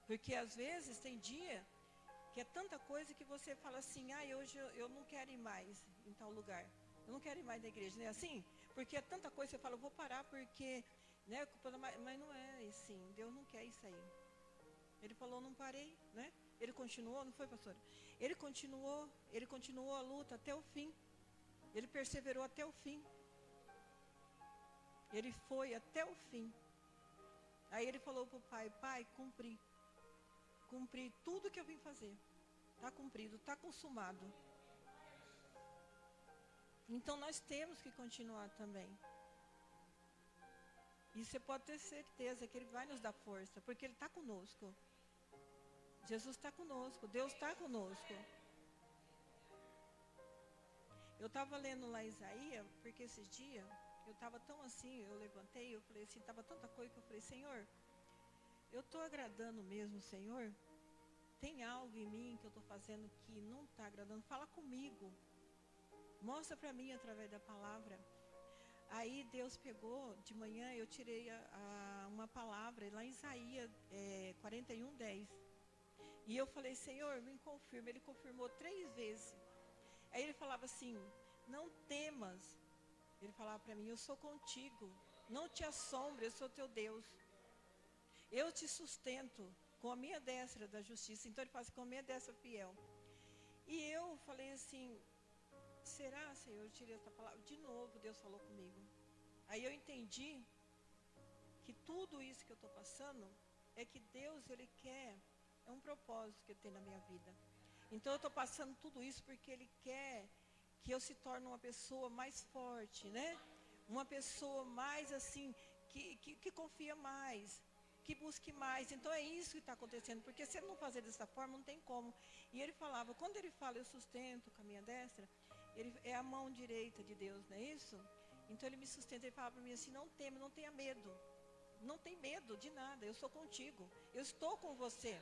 Porque às vezes tem dia que é tanta coisa que você fala assim, hoje eu não quero ir mais em tal lugar. Eu não quero ir mais na igreja, não é assim? Porque é tanta coisa, você fala, eu vou parar porque, né, mas não é assim, Deus não quer isso aí. Ele falou, não parei, né? Ele continuou, não foi, pastora? Ele continuou a luta até o fim. Ele perseverou até o fim. Ele foi até o fim. Aí ele falou para o pai, pai, cumpri tudo que eu vim fazer. Está cumprido, está consumado. Então nós temos que continuar também. E você pode ter certeza que Ele vai nos dar força, porque Ele está conosco. Jesus está conosco, Deus está conosco. Eu estava lendo lá Isaías, porque esses dias, eu estava tão assim, eu levantei, eu falei assim, estava tanta coisa que eu falei, Senhor, eu estou agradando mesmo, Senhor? Tem algo em mim que eu estou fazendo que não está agradando? Fala comigo. Mostra para mim através da palavra. Aí Deus pegou, de manhã eu tirei uma palavra, lá em Isaías 41:10. E eu falei, Senhor, me confirma. Ele confirmou 3 vezes. Aí ele falava assim, não temas. Ele falava para mim, eu sou contigo. Não te assombre, eu sou teu Deus. Eu te sustento com a minha destra da justiça. Então ele fala assim, com a minha destra fiel. E eu falei assim, será, Senhor, eu tirei essa palavra? De novo Deus falou comigo. Aí eu entendi que tudo isso que eu estou passando é que Deus, Ele quer É um propósito que Ele tem na minha vida. Então eu estou passando tudo isso porque Ele quer que eu se torne uma pessoa mais forte, né? Uma pessoa mais assim, que confia mais, que busque mais. Então é isso que está acontecendo, porque se Ele não fazer dessa forma, não tem como. E Ele falava, quando Ele fala, eu sustento com a minha destra, Ele é a mão direita de Deus, não é isso? Então Ele me sustenta, Ele fala para mim assim, não tema, não tenha medo. Não tem medo de nada, eu sou contigo, eu estou com você.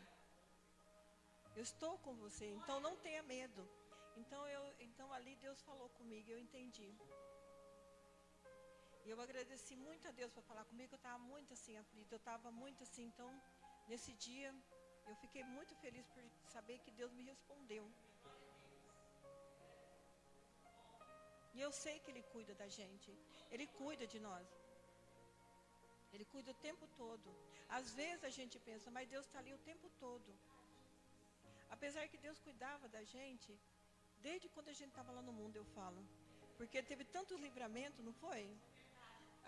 Eu estou com você, então não tenha medo. Então ali Deus falou comigo, eu entendi. E eu agradeci muito a Deus por falar comigo, eu estava muito assim aflita, eu estava muito assim, então nesse dia eu fiquei muito feliz por saber que Deus me respondeu. E eu sei que Ele cuida da gente, Ele cuida de nós. Ele cuida o tempo todo. Às vezes a gente pensa, mas Deus está ali o tempo todo. Apesar que Deus cuidava da gente, desde quando a gente estava lá no mundo, eu falo. Porque teve tantos livramentos, não foi?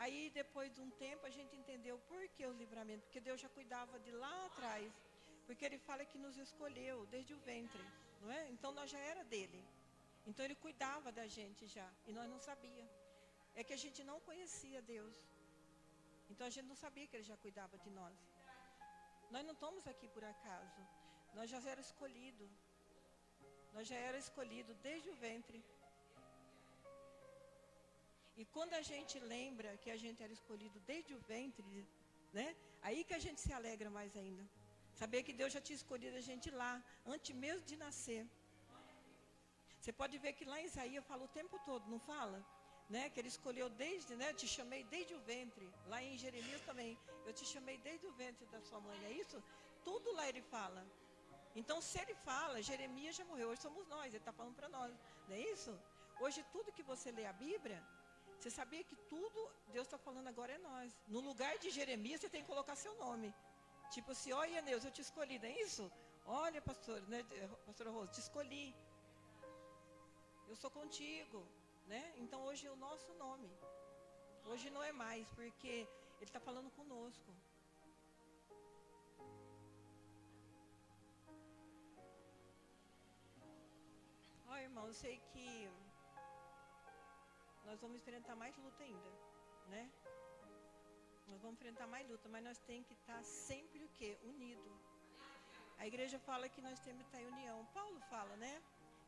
Aí depois de um tempo a gente entendeu por que os livramentos. Porque Deus já cuidava de lá atrás. Porque Ele fala que nos escolheu desde o ventre, não é? Então nós já era dele. Então Ele cuidava da gente já. E nós não sabia. É que a gente não conhecia Deus. Então a gente não sabia que Ele já cuidava de nós. Nós não estamos aqui por acaso. Nós já era escolhido. Nós já era escolhido desde o ventre. E quando a gente lembra que a gente era escolhido desde o ventre, né? Aí que a gente se alegra mais ainda. Saber que Deus já tinha escolhido a gente lá, antes mesmo de nascer. Você pode ver que lá em Isaías fala o tempo todo, não fala? Né? Que Ele escolheu desde, né? Eu te chamei desde o ventre. Lá em Jeremias também, eu te chamei desde o ventre da sua mãe, é isso? Tudo lá Ele fala. Então se Ele fala, Jeremias já morreu, hoje somos nós, Ele está falando para nós, não é isso? Hoje tudo que você lê a Bíblia, você sabia que tudo Deus está falando agora é nós. No lugar de Jeremias você tem que colocar seu nome. Tipo assim, olha Deus, eu te escolhi, não é isso? Olha pastor, né, pastora Rosa, te escolhi. Eu sou contigo, né? Então hoje é o nosso nome. Hoje não é mais, porque Ele está falando conosco. Ó, irmão, eu sei que nós vamos enfrentar mais luta ainda, né? Nós vamos enfrentar mais luta, mas nós temos que estar sempre o quê? Unido. A igreja fala que nós temos que estar em união. Paulo fala, né?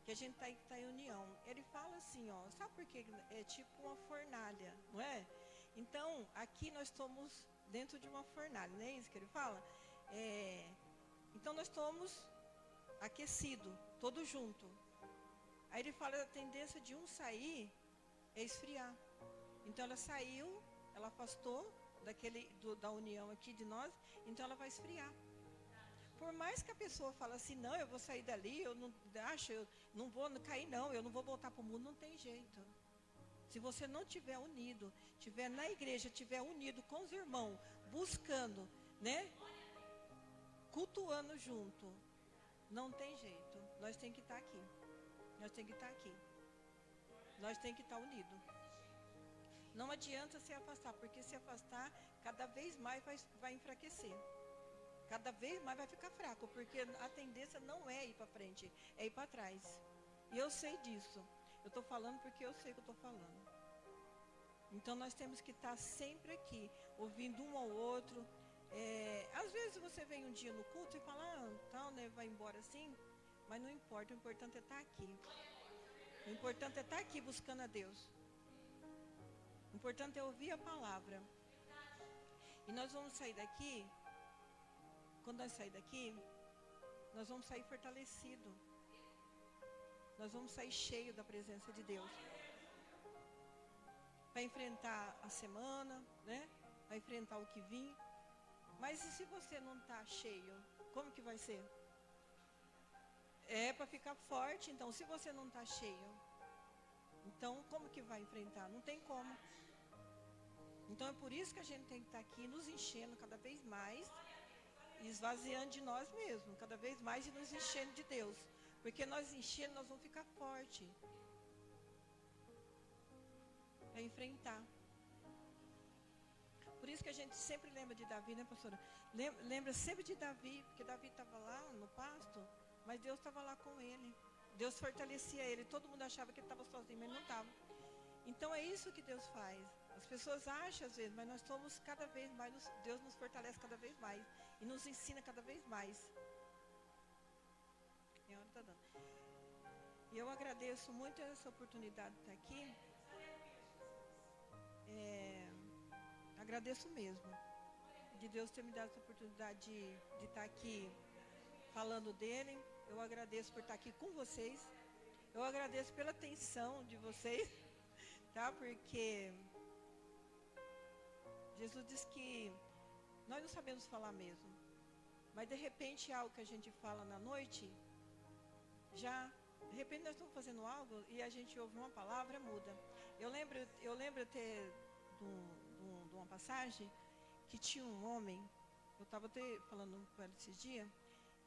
Que a gente tem que estar em união. Ele fala assim, ó, sabe por quê? É tipo uma fornalha, não é? Então, aqui nós estamos dentro de uma fornalha, não é isso que ele fala? Então nós estamos aquecidos, todos juntos. Aí ele fala da tendência de um sair é esfriar. Então ela saiu, ela afastou da união aqui de nós, então ela vai esfriar. Por mais que a pessoa fale assim, não, eu vou sair dali, eu não vou cair não, eu não vou voltar para o mundo, não tem jeito. Se você não tiver unido, tiver na igreja, tiver unido com os irmãos, buscando, né? Cultuando junto, não tem jeito. Nós temos que estar aqui. Nós temos que estar aqui. Nós temos que estar unidos. Não adianta se afastar, porque se afastar, cada vez mais vai enfraquecer. Cada vez mais vai ficar fraco, porque a tendência não é ir para frente, é ir para trás. E eu sei disso. Eu estou falando porque eu sei que eu estou falando. Então nós temos que estar sempre aqui, ouvindo um ao outro. Às vezes você vem um dia no culto e fala, tal, né, vai embora assim. Mas não importa, o importante é estar aqui. O importante é estar aqui buscando a Deus. O importante é ouvir a palavra. E nós vamos sair daqui. Quando nós sair daqui, nós vamos sair fortalecidos. Nós vamos sair cheios da presença de Deus. Para enfrentar a semana, né? Para enfrentar o que vir. Mas e se você não está cheio? Como que vai ser? É para ficar forte, então se você não está cheio, então como que vai enfrentar? Não tem como. Então é por isso que a gente tem que estar aqui nos enchendo cada vez mais, esvaziando de nós mesmos, cada vez mais e nos enchendo de Deus. Porque nós enchendo, nós vamos ficar forte. É enfrentar. Por isso que a gente sempre lembra de Davi, né, pastora? Lembra sempre de Davi, porque Davi estava lá no pasto, mas Deus estava lá com ele. Deus fortalecia ele. Todo mundo achava que ele estava sozinho, mas ele não estava. Então é isso que Deus faz. As pessoas acham às vezes, mas nós somos cada vez mais, Deus nos fortalece cada vez mais e nos ensina cada vez mais. Minha hora está dando. E eu agradeço muito essa oportunidade de estar aqui. Agradeço mesmo de Deus ter me dado essa oportunidade de estar aqui falando dele. Eu agradeço por estar aqui com vocês. Eu agradeço pela atenção de vocês, tá? Porque Jesus disse que nós não sabemos falar mesmo, mas de repente algo que a gente fala na noite, de repente nós estamos fazendo algo e a gente ouve uma palavra, muda. Eu lembro ter de uma passagem que tinha um homem, eu estava até falando com ele esses dias,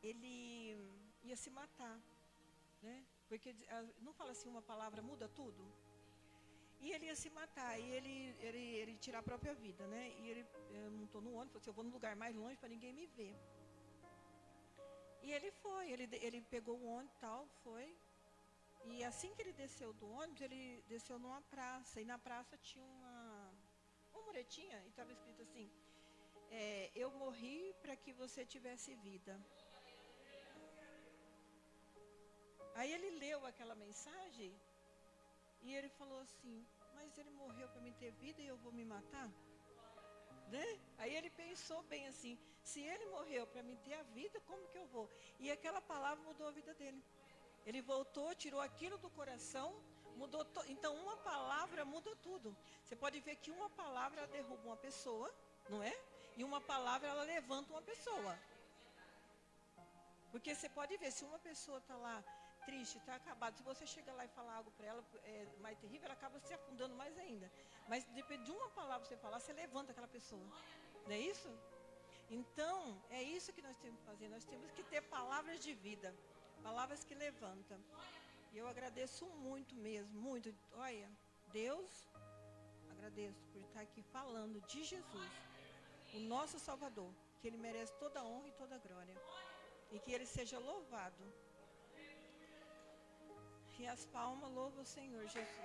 ele ia se matar, né? Porque não fala assim, uma palavra muda tudo. E ele ia se matar, e ele tirar a própria vida, né? E ele montou no ônibus, falou assim, eu vou num lugar mais longe para ninguém me ver. E ele foi, ele pegou o ônibus e tal, foi. E assim que ele desceu do ônibus, ele desceu numa praça, e na praça tinha uma muretinha, e estava escrito assim, eu morri para que você tivesse vida. Aí ele leu aquela mensagem, e ele falou assim, mas ele morreu para me ter vida e eu vou me matar? Né? Aí ele pensou bem assim, se ele morreu para me ter a vida, como que eu vou? E aquela palavra mudou a vida dele. Ele voltou, tirou aquilo do coração, mudou. Então uma palavra muda tudo. Você pode ver que uma palavra ela derruba uma pessoa, não é? E uma palavra ela levanta uma pessoa. Porque você pode ver, se uma pessoa está lá triste, está acabada, se você chega lá e falar algo para ela mais terrível, ela acaba se afundando mais ainda. Mas depende de uma palavra que você falar, você levanta aquela pessoa. Não é isso? Então, é isso que nós temos que fazer. Nós temos que ter palavras de vida. Palavras que levantam. E eu agradeço muito mesmo, muito. Olha, Deus, agradeço por estar aqui falando de Jesus, o nosso Salvador, que Ele merece toda a honra e toda a glória. E que Ele seja louvado. E as palmas louvam o Senhor Jesus.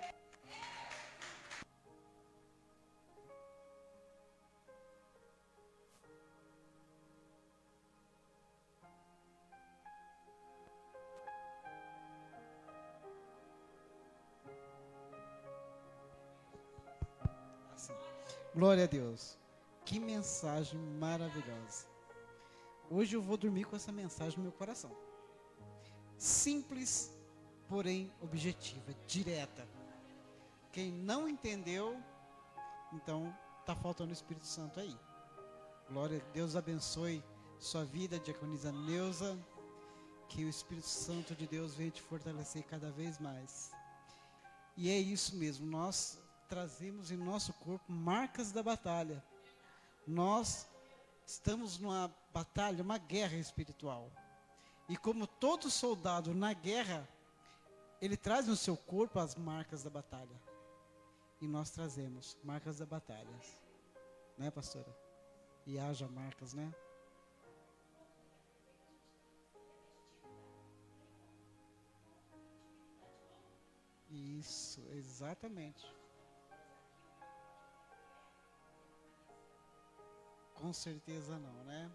Assim. Glória a Deus. Que mensagem maravilhosa. Hoje eu vou dormir com essa mensagem no meu coração. Simples, porém objetiva, direta. Quem não entendeu, então está faltando o Espírito Santo aí. Glória a Deus, abençoe sua vida, diaconisa Neuza. Que o Espírito Santo de Deus venha te fortalecer cada vez mais. E é isso mesmo, nós trazemos em nosso corpo marcas da batalha. Nós estamos numa batalha, uma guerra espiritual. E como todo soldado na guerra, ele traz no seu corpo as marcas da batalha. E nós trazemos marcas da batalha. Né, pastora? E haja marcas, né? Isso, exatamente. Com certeza não, né?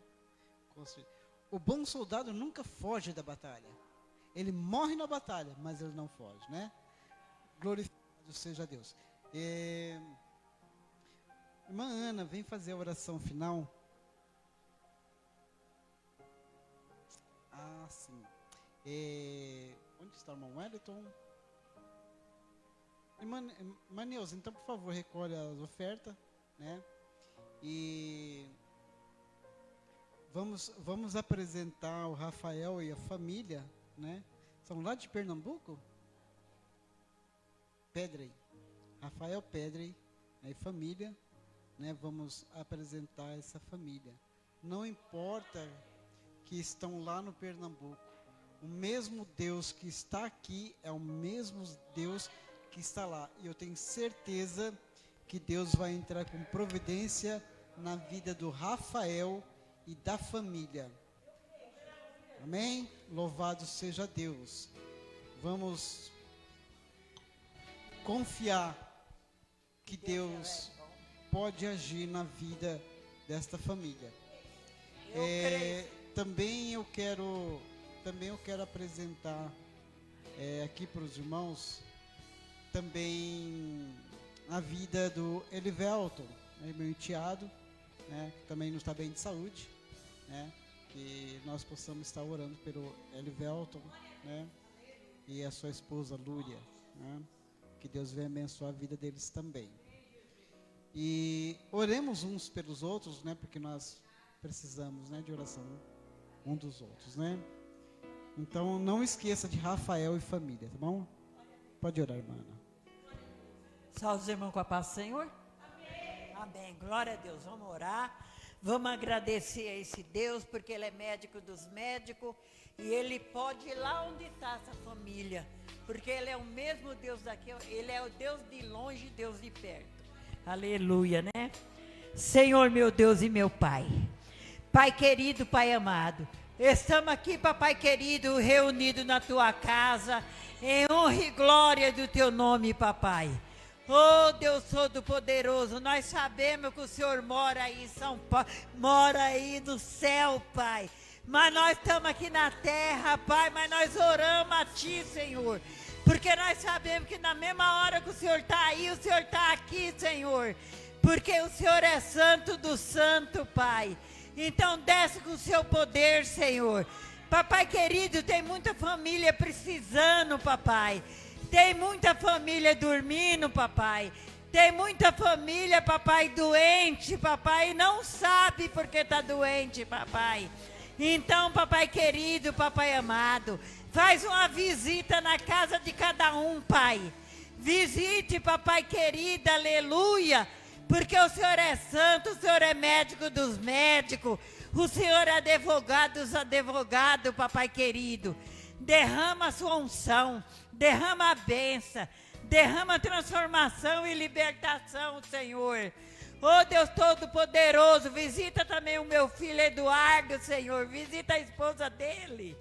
O bom soldado nunca foge da batalha. Ele morre na batalha, mas ele não foge, né? Glorificado seja Deus. Irmã Ana, vem fazer a oração final. Ah, sim. Onde está o irmão Wellington? Irmã Neuza, então, por favor, recolhe as ofertas, né? E vamos apresentar o Rafael e a família, né? São lá de Pernambuco? Pedrey. Rafael Pedrey, né, e família, né? Vamos apresentar essa família. Não importa que estão lá no Pernambuco. O mesmo Deus que está aqui é o mesmo Deus que está lá. E eu tenho certeza que Deus vai entrar com providência na vida do Rafael e da família. Amém? Louvado seja Deus. Vamos confiar que Deus pode agir na vida desta família. Também eu quero apresentar aqui para os irmãos também a vida do Elivelton, né, meu enteado, né, que também não está bem de saúde, né, que nós possamos estar orando pelo Elivelton, né, e a sua esposa Lúria, né, que Deus venha abençoar a vida deles também. E oremos uns pelos outros, né, porque nós precisamos, né, de oração um dos outros, né. Então não esqueça de Rafael e família, tá bom? Pode orar, irmã. Salve os irmãos com a paz do Senhor. Amém. Amém. Glória a Deus. Vamos orar. Vamos agradecer a esse Deus, porque Ele é médico dos médicos. E Ele pode ir lá onde está essa família. Porque Ele é o mesmo Deus daqui. Ele é o Deus de longe e Deus de perto. Aleluia, né? Senhor, meu Deus e meu Pai. Pai querido, Pai amado. Estamos aqui, papai querido, reunidos na tua casa. Em honra e glória do teu nome, papai. Oh, Deus Todo-Poderoso, nós sabemos que o Senhor mora aí em São Paulo, mora aí no céu, Pai. Mas nós estamos aqui na terra, Pai, mas nós oramos a Ti, Senhor. Porque nós sabemos que na mesma hora que o Senhor está aí, o Senhor está aqui, Senhor. Porque o Senhor é santo do santo, Pai. Então desce com o seu poder, Senhor. Papai querido, tem muita família precisando, papai. Tem muita família dormindo, papai. Tem muita família, papai, doente, papai, não sabe porque está doente, papai. Então, papai querido, papai amado, faz uma visita na casa de cada um, pai. Visite, papai querido, aleluia. Porque o Senhor é santo, o Senhor é médico dos médicos. O Senhor é advogado dos advogados, papai querido. Derrama a sua unção, derrama a bênção, derrama a transformação e libertação, Senhor. Oh Deus Todo-Poderoso, visita também o meu filho Eduardo, Senhor. Visita a esposa dele.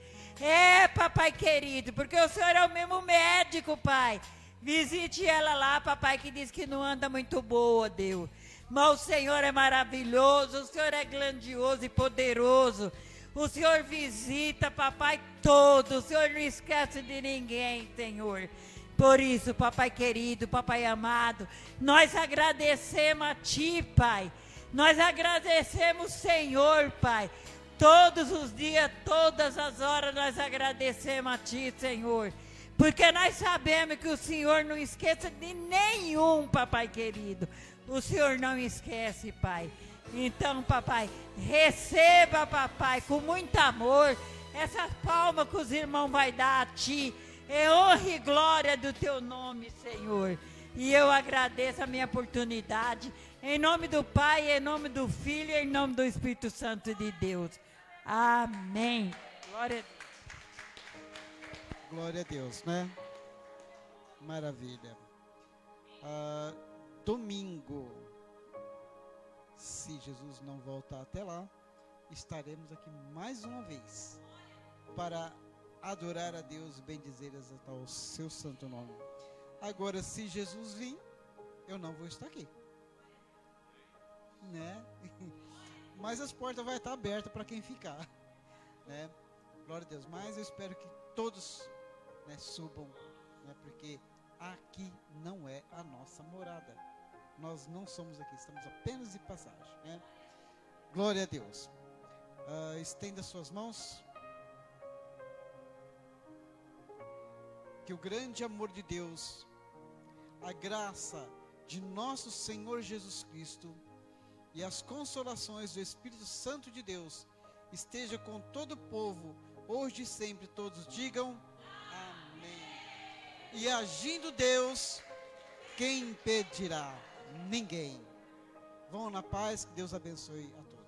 Papai querido, porque o Senhor é o mesmo médico, Pai. Visite ela lá, papai, que diz que não anda muito boa, Deus. Mas o Senhor é maravilhoso, o Senhor é grandioso e poderoso. O Senhor visita, papai, todo. O Senhor não esquece de ninguém, Senhor. Por isso, papai querido, papai amado, nós agradecemos a Ti, Pai. Nós agradecemos, Senhor, Pai. Todos os dias, todas as horas, nós agradecemos a Ti, Senhor. Porque nós sabemos que o Senhor não esquece de nenhum, papai querido. O Senhor não esquece, Pai. Então, papai, receba, papai, com muito amor, essas palmas que os irmãos vão dar a Ti. É honra e glória do Teu nome, Senhor. E eu agradeço a minha oportunidade. Em nome do Pai, em nome do Filho, em nome do Espírito Santo de Deus. Amém. Glória a Deus. Glória a Deus, né? Maravilha. Domingo, se Jesus não voltar até lá, estaremos aqui mais uma vez para adorar a Deus, bendizer e exaltar o seu santo nome. Agora, se Jesus vir, eu não vou estar aqui, né? Mas as portas vão estar abertas para quem ficar, né? Glória a Deus. Mas eu espero que todos, né, subam, né, porque aqui não é a nossa morada. Nós não somos aqui, estamos apenas de passagem, né? Glória a Deus. Estenda suas mãos. Que o grande amor de Deus, a graça de nosso Senhor Jesus Cristo e as consolações do Espírito Santo de Deus esteja com todo o povo, hoje e sempre. Todos digam amém. E agindo Deus, quem impedirá? Ninguém. Vão na paz, que Deus abençoe a todos.